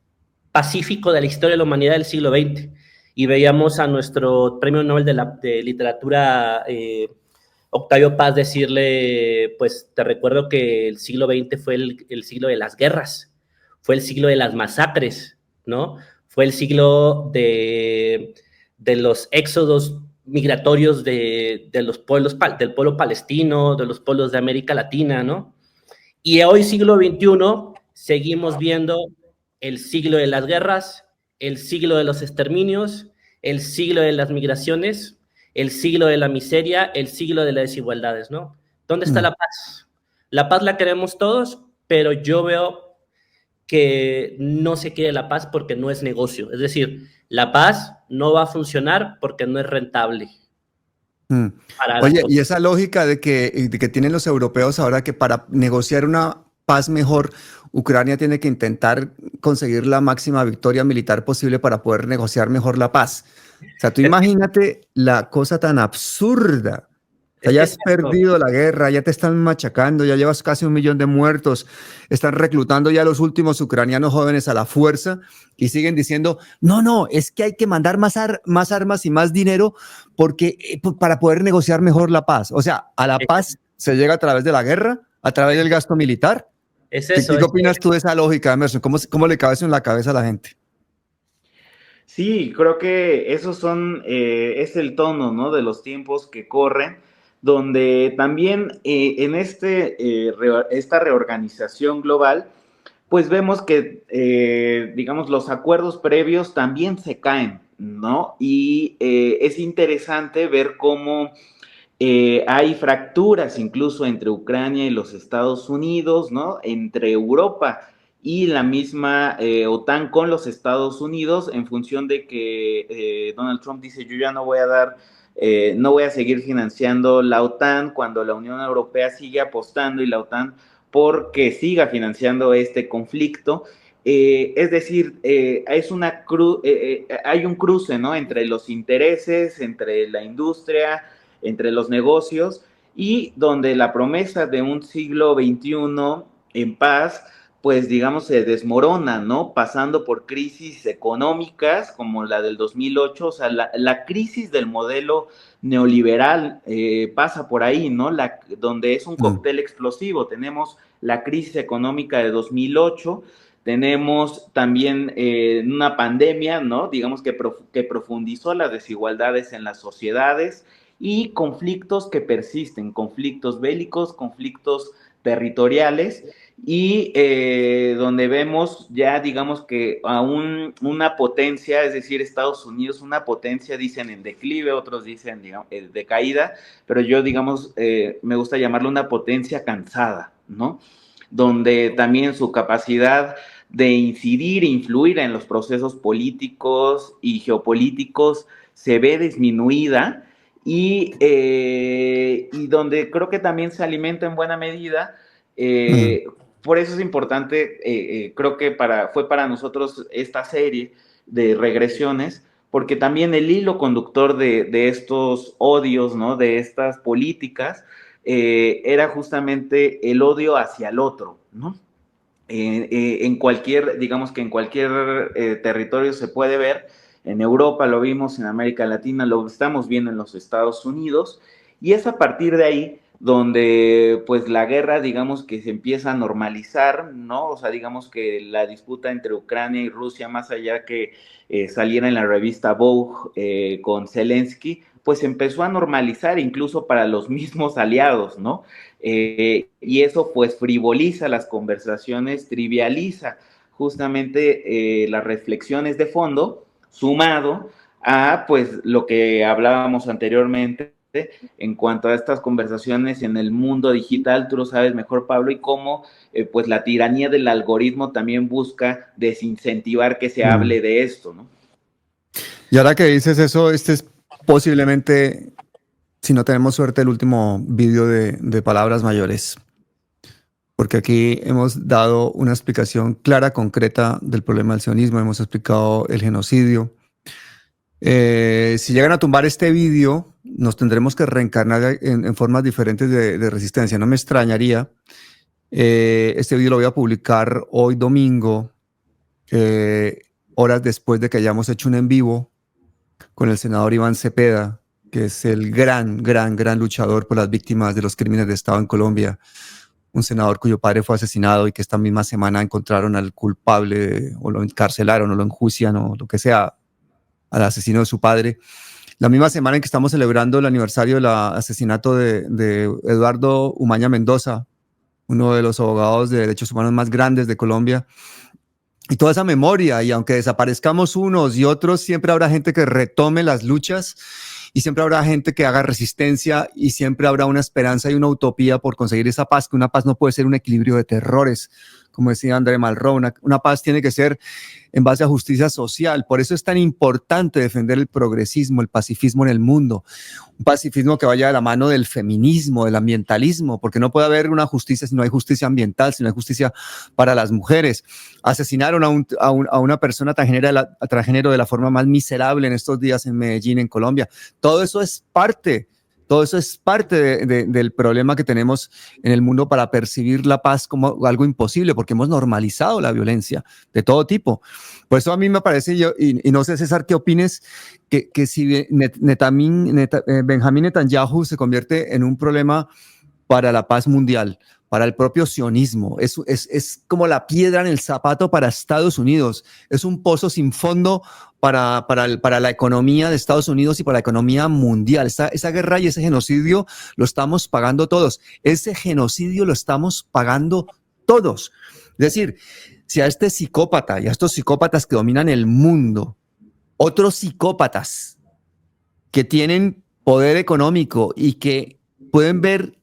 pacífico de la historia de la humanidad es el siglo XX, y veíamos a nuestro premio Nobel de literatura, Octavio Paz, decirle, pues te recuerdo que el siglo XX fue el siglo de las guerras, fue el siglo de las masacres, ¿no? Fue el siglo de los éxodos migratorios de los pueblos, del pueblo palestino, de los pueblos de América Latina, ¿no? Y hoy, siglo XXI, seguimos viendo el siglo de las guerras, el siglo de los exterminios, el siglo de las migraciones, el siglo de la miseria, el siglo de las desigualdades, ¿no? ¿Dónde está la paz? La paz la queremos todos, pero yo veo que no se quiere la paz porque no es negocio. Es decir, la paz no va a funcionar porque no es rentable. Oye, y esa lógica de que tienen los europeos ahora, que para negociar una paz mejor, Ucrania tiene que intentar conseguir la máxima victoria militar posible para poder negociar mejor la paz. O sea, tú imagínate la cosa tan absurda O sea, ya has Exacto. perdido la guerra, ya te están machacando, ya llevas casi 1 millón de muertos, están reclutando ya a los últimos ucranianos jóvenes a la fuerza y siguen diciendo, no, es que hay que mandar más armas y más dinero porque, para poder negociar mejor la paz. O sea, a la paz se llega a través de la guerra, a través del gasto militar. Es eso. ¿Qué opinas tú de esa lógica, Emerson? ¿Cómo le cabe eso en la cabeza a la gente? Sí, creo que esos son, es el tono, ¿no? De los tiempos que corren, donde también en esta reorganización global, pues vemos que, digamos, los acuerdos previos también se caen, ¿no? Y es interesante ver cómo hay fracturas incluso entre Ucrania y los Estados Unidos, ¿no? Entre Europa y la misma OTAN con los Estados Unidos, en función de que Donald Trump dice, yo ya no voy a no voy a seguir financiando la OTAN, cuando la Unión Europea sigue apostando y la OTAN porque siga financiando este conflicto. Es decir, hay un cruce, ¿no? Entre los intereses, entre la industria, entre los negocios, y donde la promesa de un siglo XXI en paz, pues digamos, se desmorona, ¿no? Pasando por crisis económicas como la del 2008, o sea, la crisis del modelo neoliberal pasa por ahí, ¿no? Donde es un cóctel explosivo. Tenemos la crisis económica de 2008, tenemos también una pandemia, ¿no? Digamos que profundizó las desigualdades en las sociedades, y conflictos que persisten, conflictos bélicos, conflictos territoriales, y donde vemos ya, digamos que aún una potencia, es decir, Estados Unidos, una potencia, dicen en declive, otros dicen, digamos, de caída, pero yo, digamos, me gusta llamarlo una potencia cansada, ¿no? Donde también su capacidad de incidir e influir en los procesos políticos y geopolíticos se ve disminuida, y donde creo que también se alimenta en buena medida. Por eso es importante, creo que fue para nosotros esta serie de regresiones, porque también el hilo conductor de estos odios, ¿no? De estas políticas, era justamente el odio hacia el otro, ¿no? Digamos que en cualquier territorio se puede ver. En Europa lo vimos, en América Latina lo estamos viendo, en los Estados Unidos, y es a partir de ahí donde pues la guerra, digamos que se empieza a normalizar, ¿no? O sea, digamos que la disputa entre Ucrania y Rusia, más allá que saliera en la revista Vogue con Zelensky, pues empezó a normalizar incluso para los mismos aliados, ¿no? Y eso pues frivoliza las conversaciones, trivializa justamente las reflexiones de fondo, sumado a pues lo que hablábamos anteriormente en cuanto a estas conversaciones en el mundo digital. Tú lo sabes mejor, Pablo, y cómo pues la tiranía del algoritmo también busca desincentivar que se hable de esto, ¿no? Y ahora que dices eso, este es posiblemente, si no tenemos suerte, el último vídeo de Palabras Mayores, porque aquí hemos dado una explicación clara, concreta del problema del sionismo, hemos explicado el genocidio. Si llegan a tumbar este vídeo, nos tendremos que reencarnar en formas diferentes de resistencia. No me extrañaría. Este vídeo lo voy a publicar hoy domingo, horas después de que hayamos hecho un en vivo con el senador Iván Cepeda, que es el gran luchador por las víctimas de los crímenes de Estado en Colombia. Un senador cuyo padre fue asesinado y que esta misma semana encontraron al culpable, o lo encarcelaron, o lo enjuician, o lo que sea, al asesino de su padre. La misma semana en que estamos celebrando el aniversario del asesinato de Eduardo Umaña Mendoza, uno de los abogados de derechos humanos más grandes de Colombia. Y toda esa memoria, y aunque desaparezcamos unos y otros, siempre habrá gente que retome las luchas, y siempre habrá gente que haga resistencia, y siempre habrá una esperanza y una utopía por conseguir esa paz, que una paz no puede ser un equilibrio de terrores, como decía André Malraux. Una paz tiene que ser en base a justicia social. Por eso es tan importante defender el progresismo, el pacifismo en el mundo, un pacifismo que vaya de la mano del feminismo, del ambientalismo, porque no puede haber una justicia si no hay justicia ambiental, si no hay justicia para las mujeres. Asesinaron a una persona transgénero de la forma más miserable en estos días en Medellín, en Colombia. Todo eso es parte Todo eso es parte del problema que tenemos en el mundo para percibir la paz como algo imposible, porque hemos normalizado la violencia de todo tipo. Por eso a mí me parece, y no sé, César, ¿qué opines? Que si Benjamín Netanyahu se convierte en un problema para la paz mundial, para el propio sionismo, es como la piedra en el zapato para Estados Unidos, es un pozo sin fondo para la economía de Estados Unidos y para la economía mundial. Esa guerra y ese genocidio lo estamos pagando todos. Ese genocidio lo estamos pagando todos. Es decir, si a este psicópata y a estos psicópatas que dominan el mundo, otros psicópatas que tienen poder económico y que pueden ver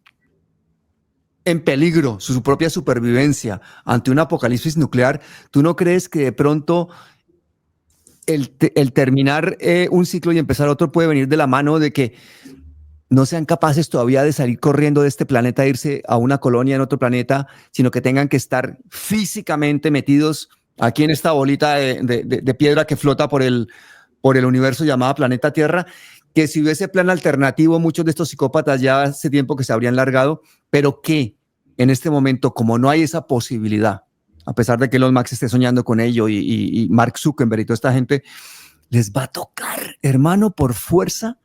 en peligro su propia supervivencia ante un apocalipsis nuclear, ¿tú no crees que de pronto el terminar un ciclo y empezar otro puede venir de la mano de que no sean capaces todavía de salir corriendo de este planeta e irse a una colonia en otro planeta, sino que tengan que estar físicamente metidos aquí en esta bolita de piedra que flota por el universo llamada planeta Tierra? Que si hubiese plan alternativo, muchos de estos psicópatas ya hace tiempo que se habrían largado, pero que en este momento, como no hay esa posibilidad, a pesar de que Elon Musk esté soñando con ello y Mark Zuckerberg y toda esta gente, les va a tocar, hermano, por fuerza,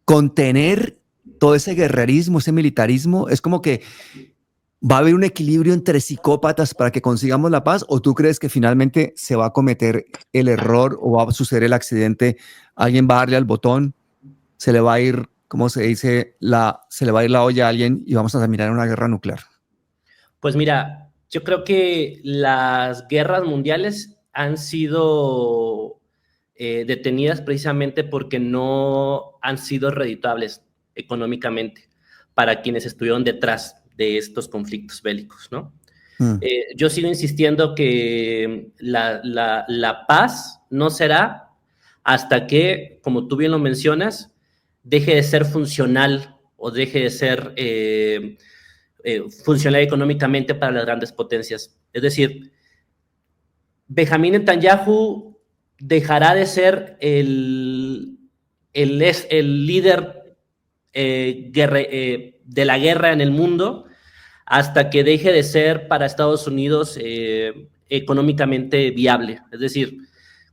contener todo ese guerrerismo, ese militarismo. Es como que va a haber un equilibrio entre psicópatas para que consigamos la paz, ¿o tú crees que finalmente se va a cometer el error o va a suceder el accidente? Alguien va a darle al botón, se le va a ir, ¿cómo se dice? Se le va a ir la olla a alguien y vamos a terminar en una guerra nuclear. Pues mira, yo creo que las guerras mundiales han sido detenidas precisamente porque no han sido redituables económicamente para quienes estuvieron detrás de estos conflictos bélicos, ¿no? Yo sigo insistiendo que la paz no será hasta que, como tú bien lo mencionas, deje de ser funcional o deje de ser funcional económicamente para las grandes potencias. Es decir, Benjamín Netanyahu dejará de ser el líder de la guerra en el mundo hasta que deje de ser para Estados Unidos económicamente viable. Es decir,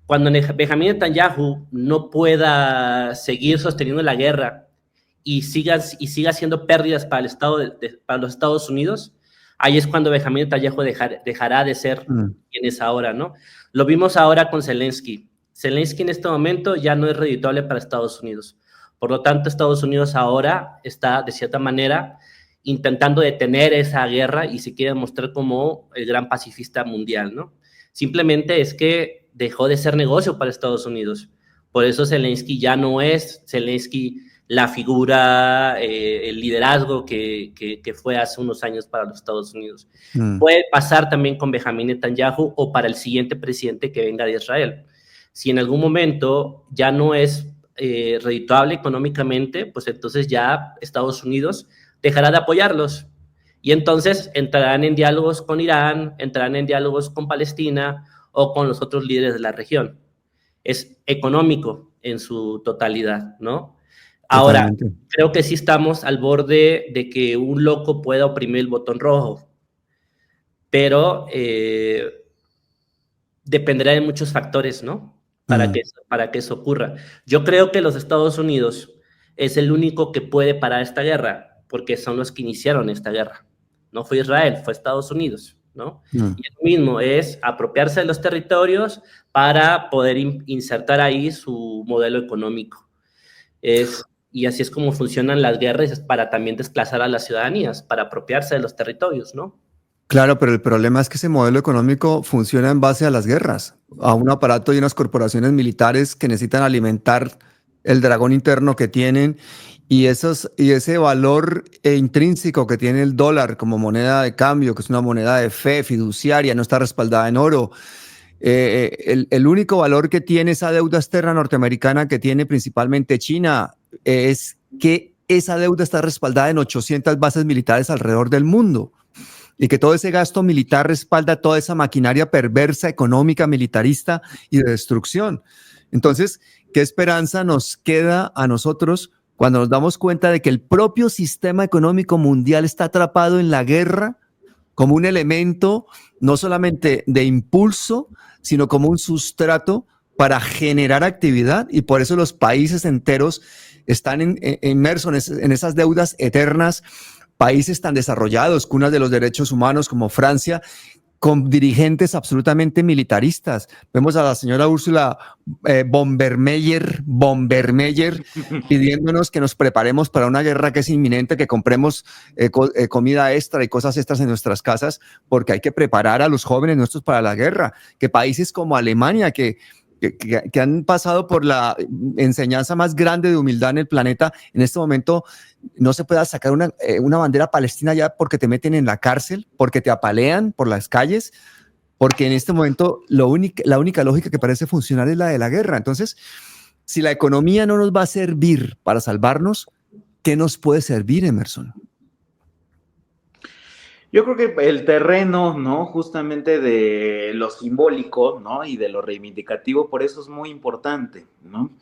cuando Benjamín Netanyahu no pueda seguir sosteniendo la guerra y siga haciendo pérdidas para para los Estados Unidos, ahí es cuando Benjamín Netanyahu dejará de ser quien es ahora, ¿no? Lo vimos ahora con Zelensky. Zelensky en este momento ya no es redituable para Estados Unidos. Por lo tanto, Estados Unidos ahora está, de cierta manera, intentando detener esa guerra y se quiere mostrar como el gran pacifista mundial, ¿no? Simplemente es que dejó de ser negocio para Estados Unidos. Por eso Zelensky ya no es Zelensky la figura, el liderazgo que fue hace unos años para los Estados Unidos. Puede pasar también con Benjamín Netanyahu o para el siguiente presidente que venga de Israel. Si en algún momento ya no es redituable económicamente, pues entonces ya Estados Unidos dejará de apoyarlos. Y entonces entrarán en diálogos con Irán, entrarán en diálogos con Palestina o con los otros líderes de la región. Es económico en su totalidad, ¿no? Ahora, creo que sí estamos al borde de que un loco pueda oprimir el botón rojo, pero dependerá de muchos factores, ¿no? Para que eso ocurra. Yo creo que los Estados Unidos es el único que puede parar esta guerra, porque son los que iniciaron esta guerra. No fue Israel, fue Estados Unidos, ¿no? Y lo mismo es apropiarse de los territorios para poder insertar ahí su modelo económico. Y así es como funcionan las guerras, para también desplazar a las ciudadanías, para apropiarse de los territorios, ¿no? Claro, pero el problema es que ese modelo económico funciona en base a las guerras, a un aparato y unas corporaciones militares que necesitan alimentar el dragón interno que tienen y ese valor intrínseco que tiene el dólar como moneda de cambio, que es una moneda de fe fiduciaria, no está respaldada en oro. El único valor que tiene esa deuda externa norteamericana que tiene principalmente China es que esa deuda está respaldada en 800 bases militares alrededor del mundo y que todo ese gasto militar respalda toda esa maquinaria perversa, económica, militarista y de destrucción. Entonces, ¿qué esperanza nos queda a nosotros cuando nos damos cuenta de que el propio sistema económico mundial está atrapado en la guerra como un elemento no solamente de impulso, sino como un sustrato para generar actividad, y por eso los países enteros están inmersos en esas deudas eternas. Países tan desarrollados, cunas de los derechos humanos como Francia, con dirigentes absolutamente militaristas. Vemos a la señora Ursula von der Leyen pidiéndonos que nos preparemos para una guerra que es inminente, que compremos comida extra y cosas extras en nuestras casas, porque hay que preparar a los jóvenes nuestros para la guerra. Que países como Alemania, que han pasado por la enseñanza más grande de humildad en el planeta, en este momento no se pueda sacar una bandera palestina ya porque te meten en la cárcel, porque te apalean por las calles, porque en este momento la única lógica que parece funcionar es la de la guerra. Entonces, si la economía no nos va a servir para salvarnos, ¿qué nos puede servir, Emerson? Yo creo que el terreno, ¿no? Justamente de lo simbólico, ¿no? Y de lo reivindicativo, por eso es muy importante, ¿no?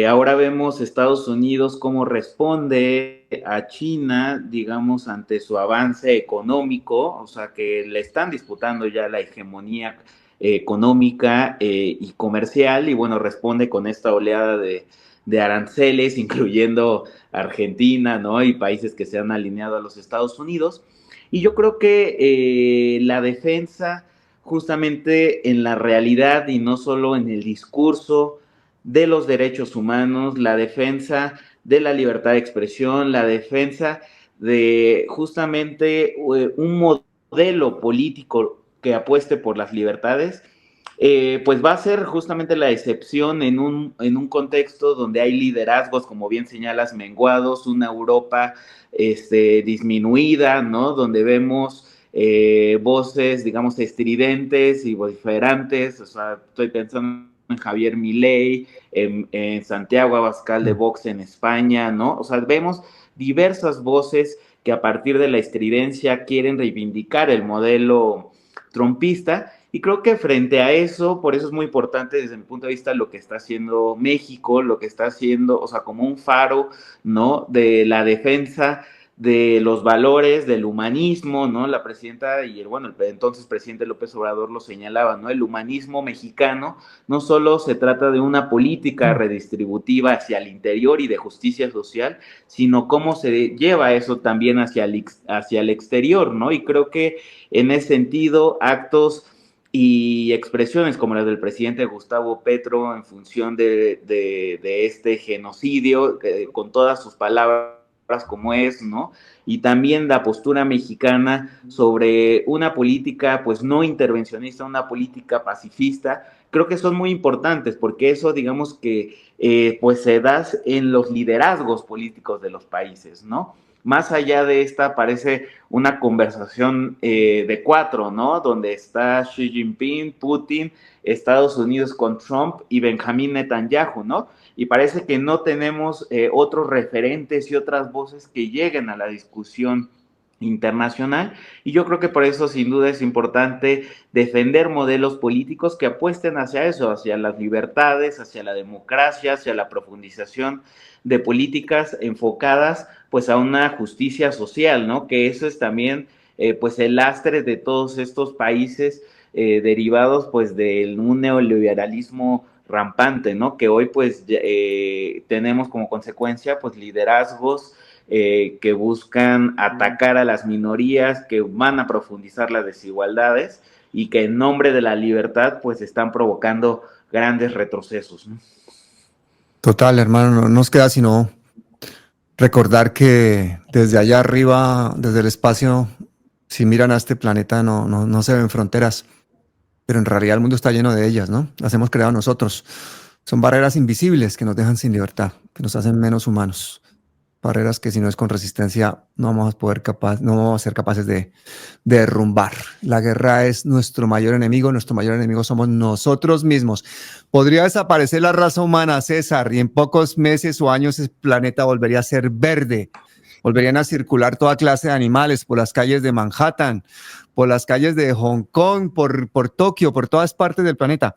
Ahora vemos Estados Unidos cómo responde a China, digamos, ante su avance económico, o sea, que le están disputando ya la hegemonía económica y comercial, y bueno, responde con esta oleada de aranceles, incluyendo Argentina, ¿no? Y países que se han alineado a los Estados Unidos. Y yo creo que la defensa justamente en la realidad y no solo en el discurso de los derechos humanos, la defensa de la libertad de expresión, la defensa de justamente un modelo político que apueste por las libertades, pues va a ser justamente la excepción en un contexto donde hay liderazgos, como bien señalas, menguados, una Europa disminuida, ¿no? Donde vemos voces, digamos, estridentes y vociferantes. O sea, estoy pensando en Javier Milei, en Santiago Abascal de Vox en España, ¿no? O sea, vemos diversas voces que a partir de la estridencia quieren reivindicar el modelo trumpista. Y creo que frente a eso, por eso es muy importante desde mi punto de vista lo que está haciendo México, lo que está haciendo, o sea, como un faro, ¿no? De la defensa de los valores, del humanismo, ¿no? La presidenta y el entonces presidente López Obrador lo señalaba, ¿no? El humanismo mexicano no solo se trata de una política redistributiva hacia el interior y de justicia social, sino cómo se lleva eso también hacia el exterior, ¿no? Y creo que en ese sentido, actos y expresiones como las del presidente Gustavo Petro en función de este genocidio, con todas sus palabras como es, ¿no? Y también la postura mexicana sobre una política, pues, no intervencionista, una política pacifista, creo que son muy importantes, porque eso, digamos que, pues, se da en los liderazgos políticos de los países, ¿no? Más allá de esta, parece una conversación de cuatro, ¿no? Donde está Xi Jinping, Putin, Estados Unidos con Trump y Benjamín Netanyahu, ¿no? Y parece que no tenemos otros referentes y otras voces que lleguen a la discusión internacional, y yo creo que por eso sin duda es importante defender modelos políticos que apuesten hacia eso, hacia las libertades, hacia la democracia, hacia la profundización de políticas enfocadas pues a una justicia social, ¿no? Que eso es también pues el lastre de todos estos países derivados pues de un neoliberalismo rampante, ¿no? Que hoy pues tenemos como consecuencia pues liderazgos que buscan atacar a las minorías, que van a profundizar las desigualdades y que en nombre de la libertad pues están provocando grandes retrocesos, ¿no? Total, hermano, no nos queda sino recordar que desde allá arriba, desde el espacio, si miran a este planeta no se ven fronteras, pero en realidad el mundo está lleno de ellas, ¿no? Las hemos creado nosotros. Son barreras invisibles que nos dejan sin libertad, que nos hacen menos humanos. Barreras que si no es con resistencia no vamos a ser capaces de derrumbar. La guerra es nuestro mayor enemigo somos nosotros mismos. Podría desaparecer la raza humana, César, y en pocos meses o años el planeta volvería a ser verde. Volverían a circular toda clase de animales por las calles de Manhattan, por las calles de Hong Kong, por Tokio, por todas partes del planeta.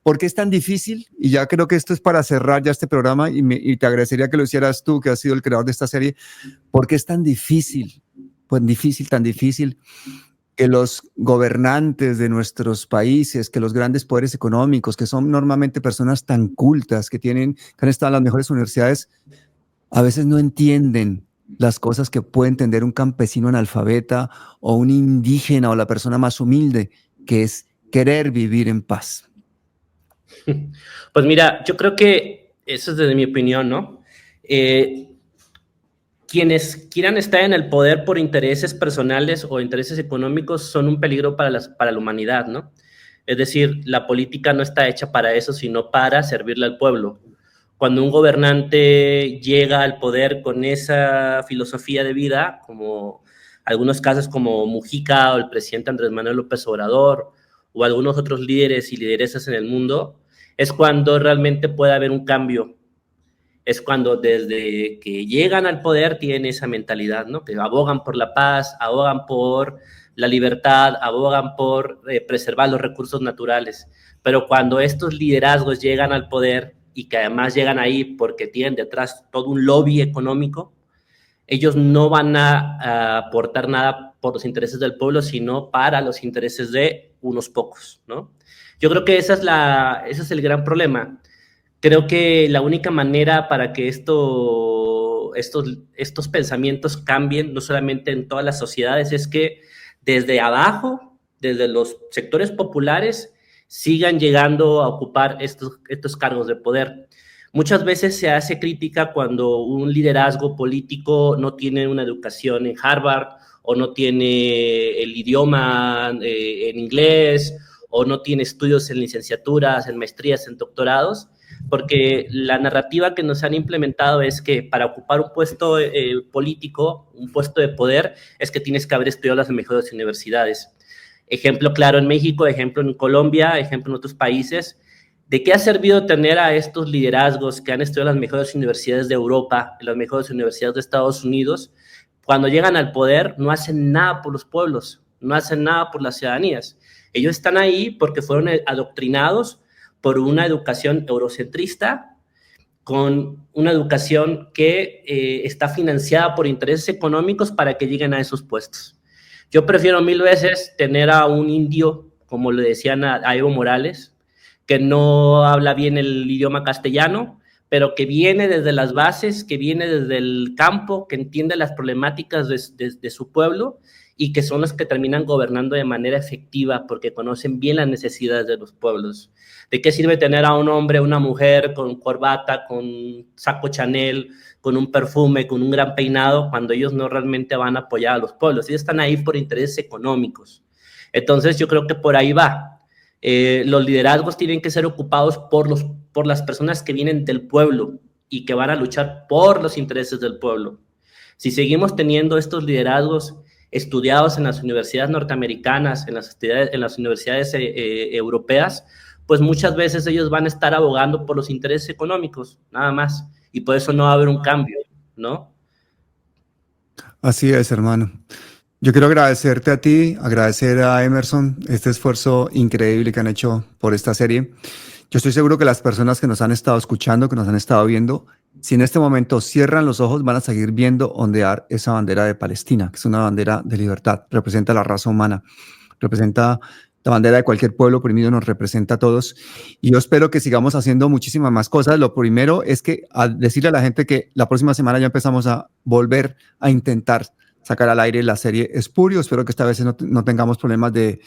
¿Por qué es tan difícil? Y ya creo que esto es para cerrar ya este programa y te agradecería que lo hicieras tú, que has sido el creador de esta serie. ¿Por qué es tan difícil? Pues tan difícil que los gobernantes de nuestros países, que los grandes poderes económicos, que son normalmente personas tan cultas, que han estado en las mejores universidades, a veces no entienden las cosas que puede entender un campesino analfabeta o un indígena o la persona más humilde, que es querer vivir en paz. Pues mira, yo creo que eso es desde mi opinión, ¿no? Quienes quieran estar en el poder por intereses personales o intereses económicos son un peligro para la humanidad, ¿no? Es decir, la política no está hecha para eso, sino para servirle al pueblo. Cuando un gobernante llega al poder con esa filosofía de vida, como algunos casos como Mujica o el presidente Andrés Manuel López Obrador o algunos otros líderes y lideresas en el mundo, es cuando realmente puede haber un cambio. Es cuando desde que llegan al poder tienen esa mentalidad, ¿no? Que abogan por la paz, abogan por la libertad, abogan por preservar los recursos naturales. Pero cuando estos liderazgos llegan al poder y que además llegan ahí porque tienen detrás todo un lobby económico, ellos no van a aportar nada por los intereses del pueblo, sino para los intereses de unos pocos, ¿no? Yo creo que ese es el gran problema. Creo que la única manera para que estos pensamientos cambien, no solamente en todas las sociedades, es que desde abajo, desde los sectores populares, sigan llegando a ocupar estos cargos de poder. Muchas veces se hace crítica cuando un liderazgo político no tiene una educación en Harvard o no tiene el idioma en inglés o no tiene estudios en licenciaturas, en maestrías, en doctorados, porque la narrativa que nos han implementado es que para ocupar un puesto político, un puesto de poder, es que tienes que haber estudiado las mejores universidades. Ejemplo claro en México, ejemplo en Colombia, ejemplo en otros países. ¿De qué ha servido tener a estos liderazgos que han estudiado en las mejores universidades de Europa, en las mejores universidades de Estados Unidos? Cuando llegan al poder no hacen nada por los pueblos, no hacen nada por las ciudadanías. Ellos están ahí porque fueron adoctrinados por una educación eurocentrista, con una educación que está financiada por intereses económicos para que lleguen a esos puestos. Yo prefiero 1000 veces tener a un indio, como le decían a Evo Morales, que no habla bien el idioma castellano, pero que viene desde las bases, que viene desde el campo, que entiende las problemáticas de su pueblo y que son los que terminan gobernando de manera efectiva porque conocen bien las necesidades de los pueblos. ¿De qué sirve tener a un hombre, una mujer con corbata, con saco Chanel, con un perfume, con un gran peinado, cuando ellos no realmente van a apoyar a los pueblos? Ellos están ahí por intereses económicos. Entonces yo creo que por ahí va. Los liderazgos tienen que ser ocupados por las personas que vienen del pueblo y que van a luchar por los intereses del pueblo. Si seguimos teniendo estos liderazgos estudiados en las universidades norteamericanas, en las universidades europeas, pues muchas veces ellos van a estar abogando por los intereses económicos, nada más, y por eso no va a haber un cambio, ¿no? Así es, hermano. Yo quiero agradecerte a ti, agradecer a Emerson este esfuerzo increíble que han hecho por esta serie. Yo estoy seguro que las personas que nos han estado escuchando, que nos han estado viendo, si en este momento cierran los ojos, van a seguir viendo ondear esa bandera de Palestina, que es una bandera de libertad, representa la raza humana, representa la bandera de cualquier pueblo oprimido, nos representa a todos. Y yo espero que sigamos haciendo muchísimas más cosas. Lo primero es que decirle a la gente que la próxima semana ya empezamos a volver a intentar sacar al aire la serie Espurio. Espero que esta vez no tengamos problemas de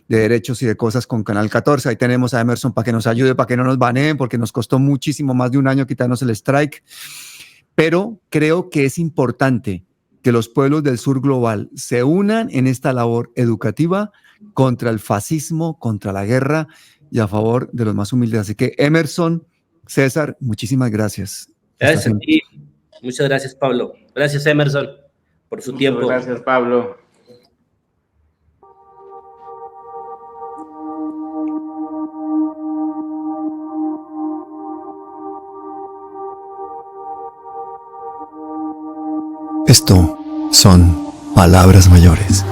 derechos y de cosas con Canal 14. Ahí tenemos a Emerson para que nos ayude, para que no nos baneen, porque nos costó muchísimo, más de un año quitarnos el strike. Pero creo que es importante que los pueblos del sur global se unan en esta labor educativa contra el fascismo, contra la guerra y a favor de los más humildes. Así que Emerson, César, muchísimas gracias. Gracias a ti. Muchas gracias, Pablo. Gracias, Emerson, por su tiempo. Gracias, Pablo. Esto son palabras mayores.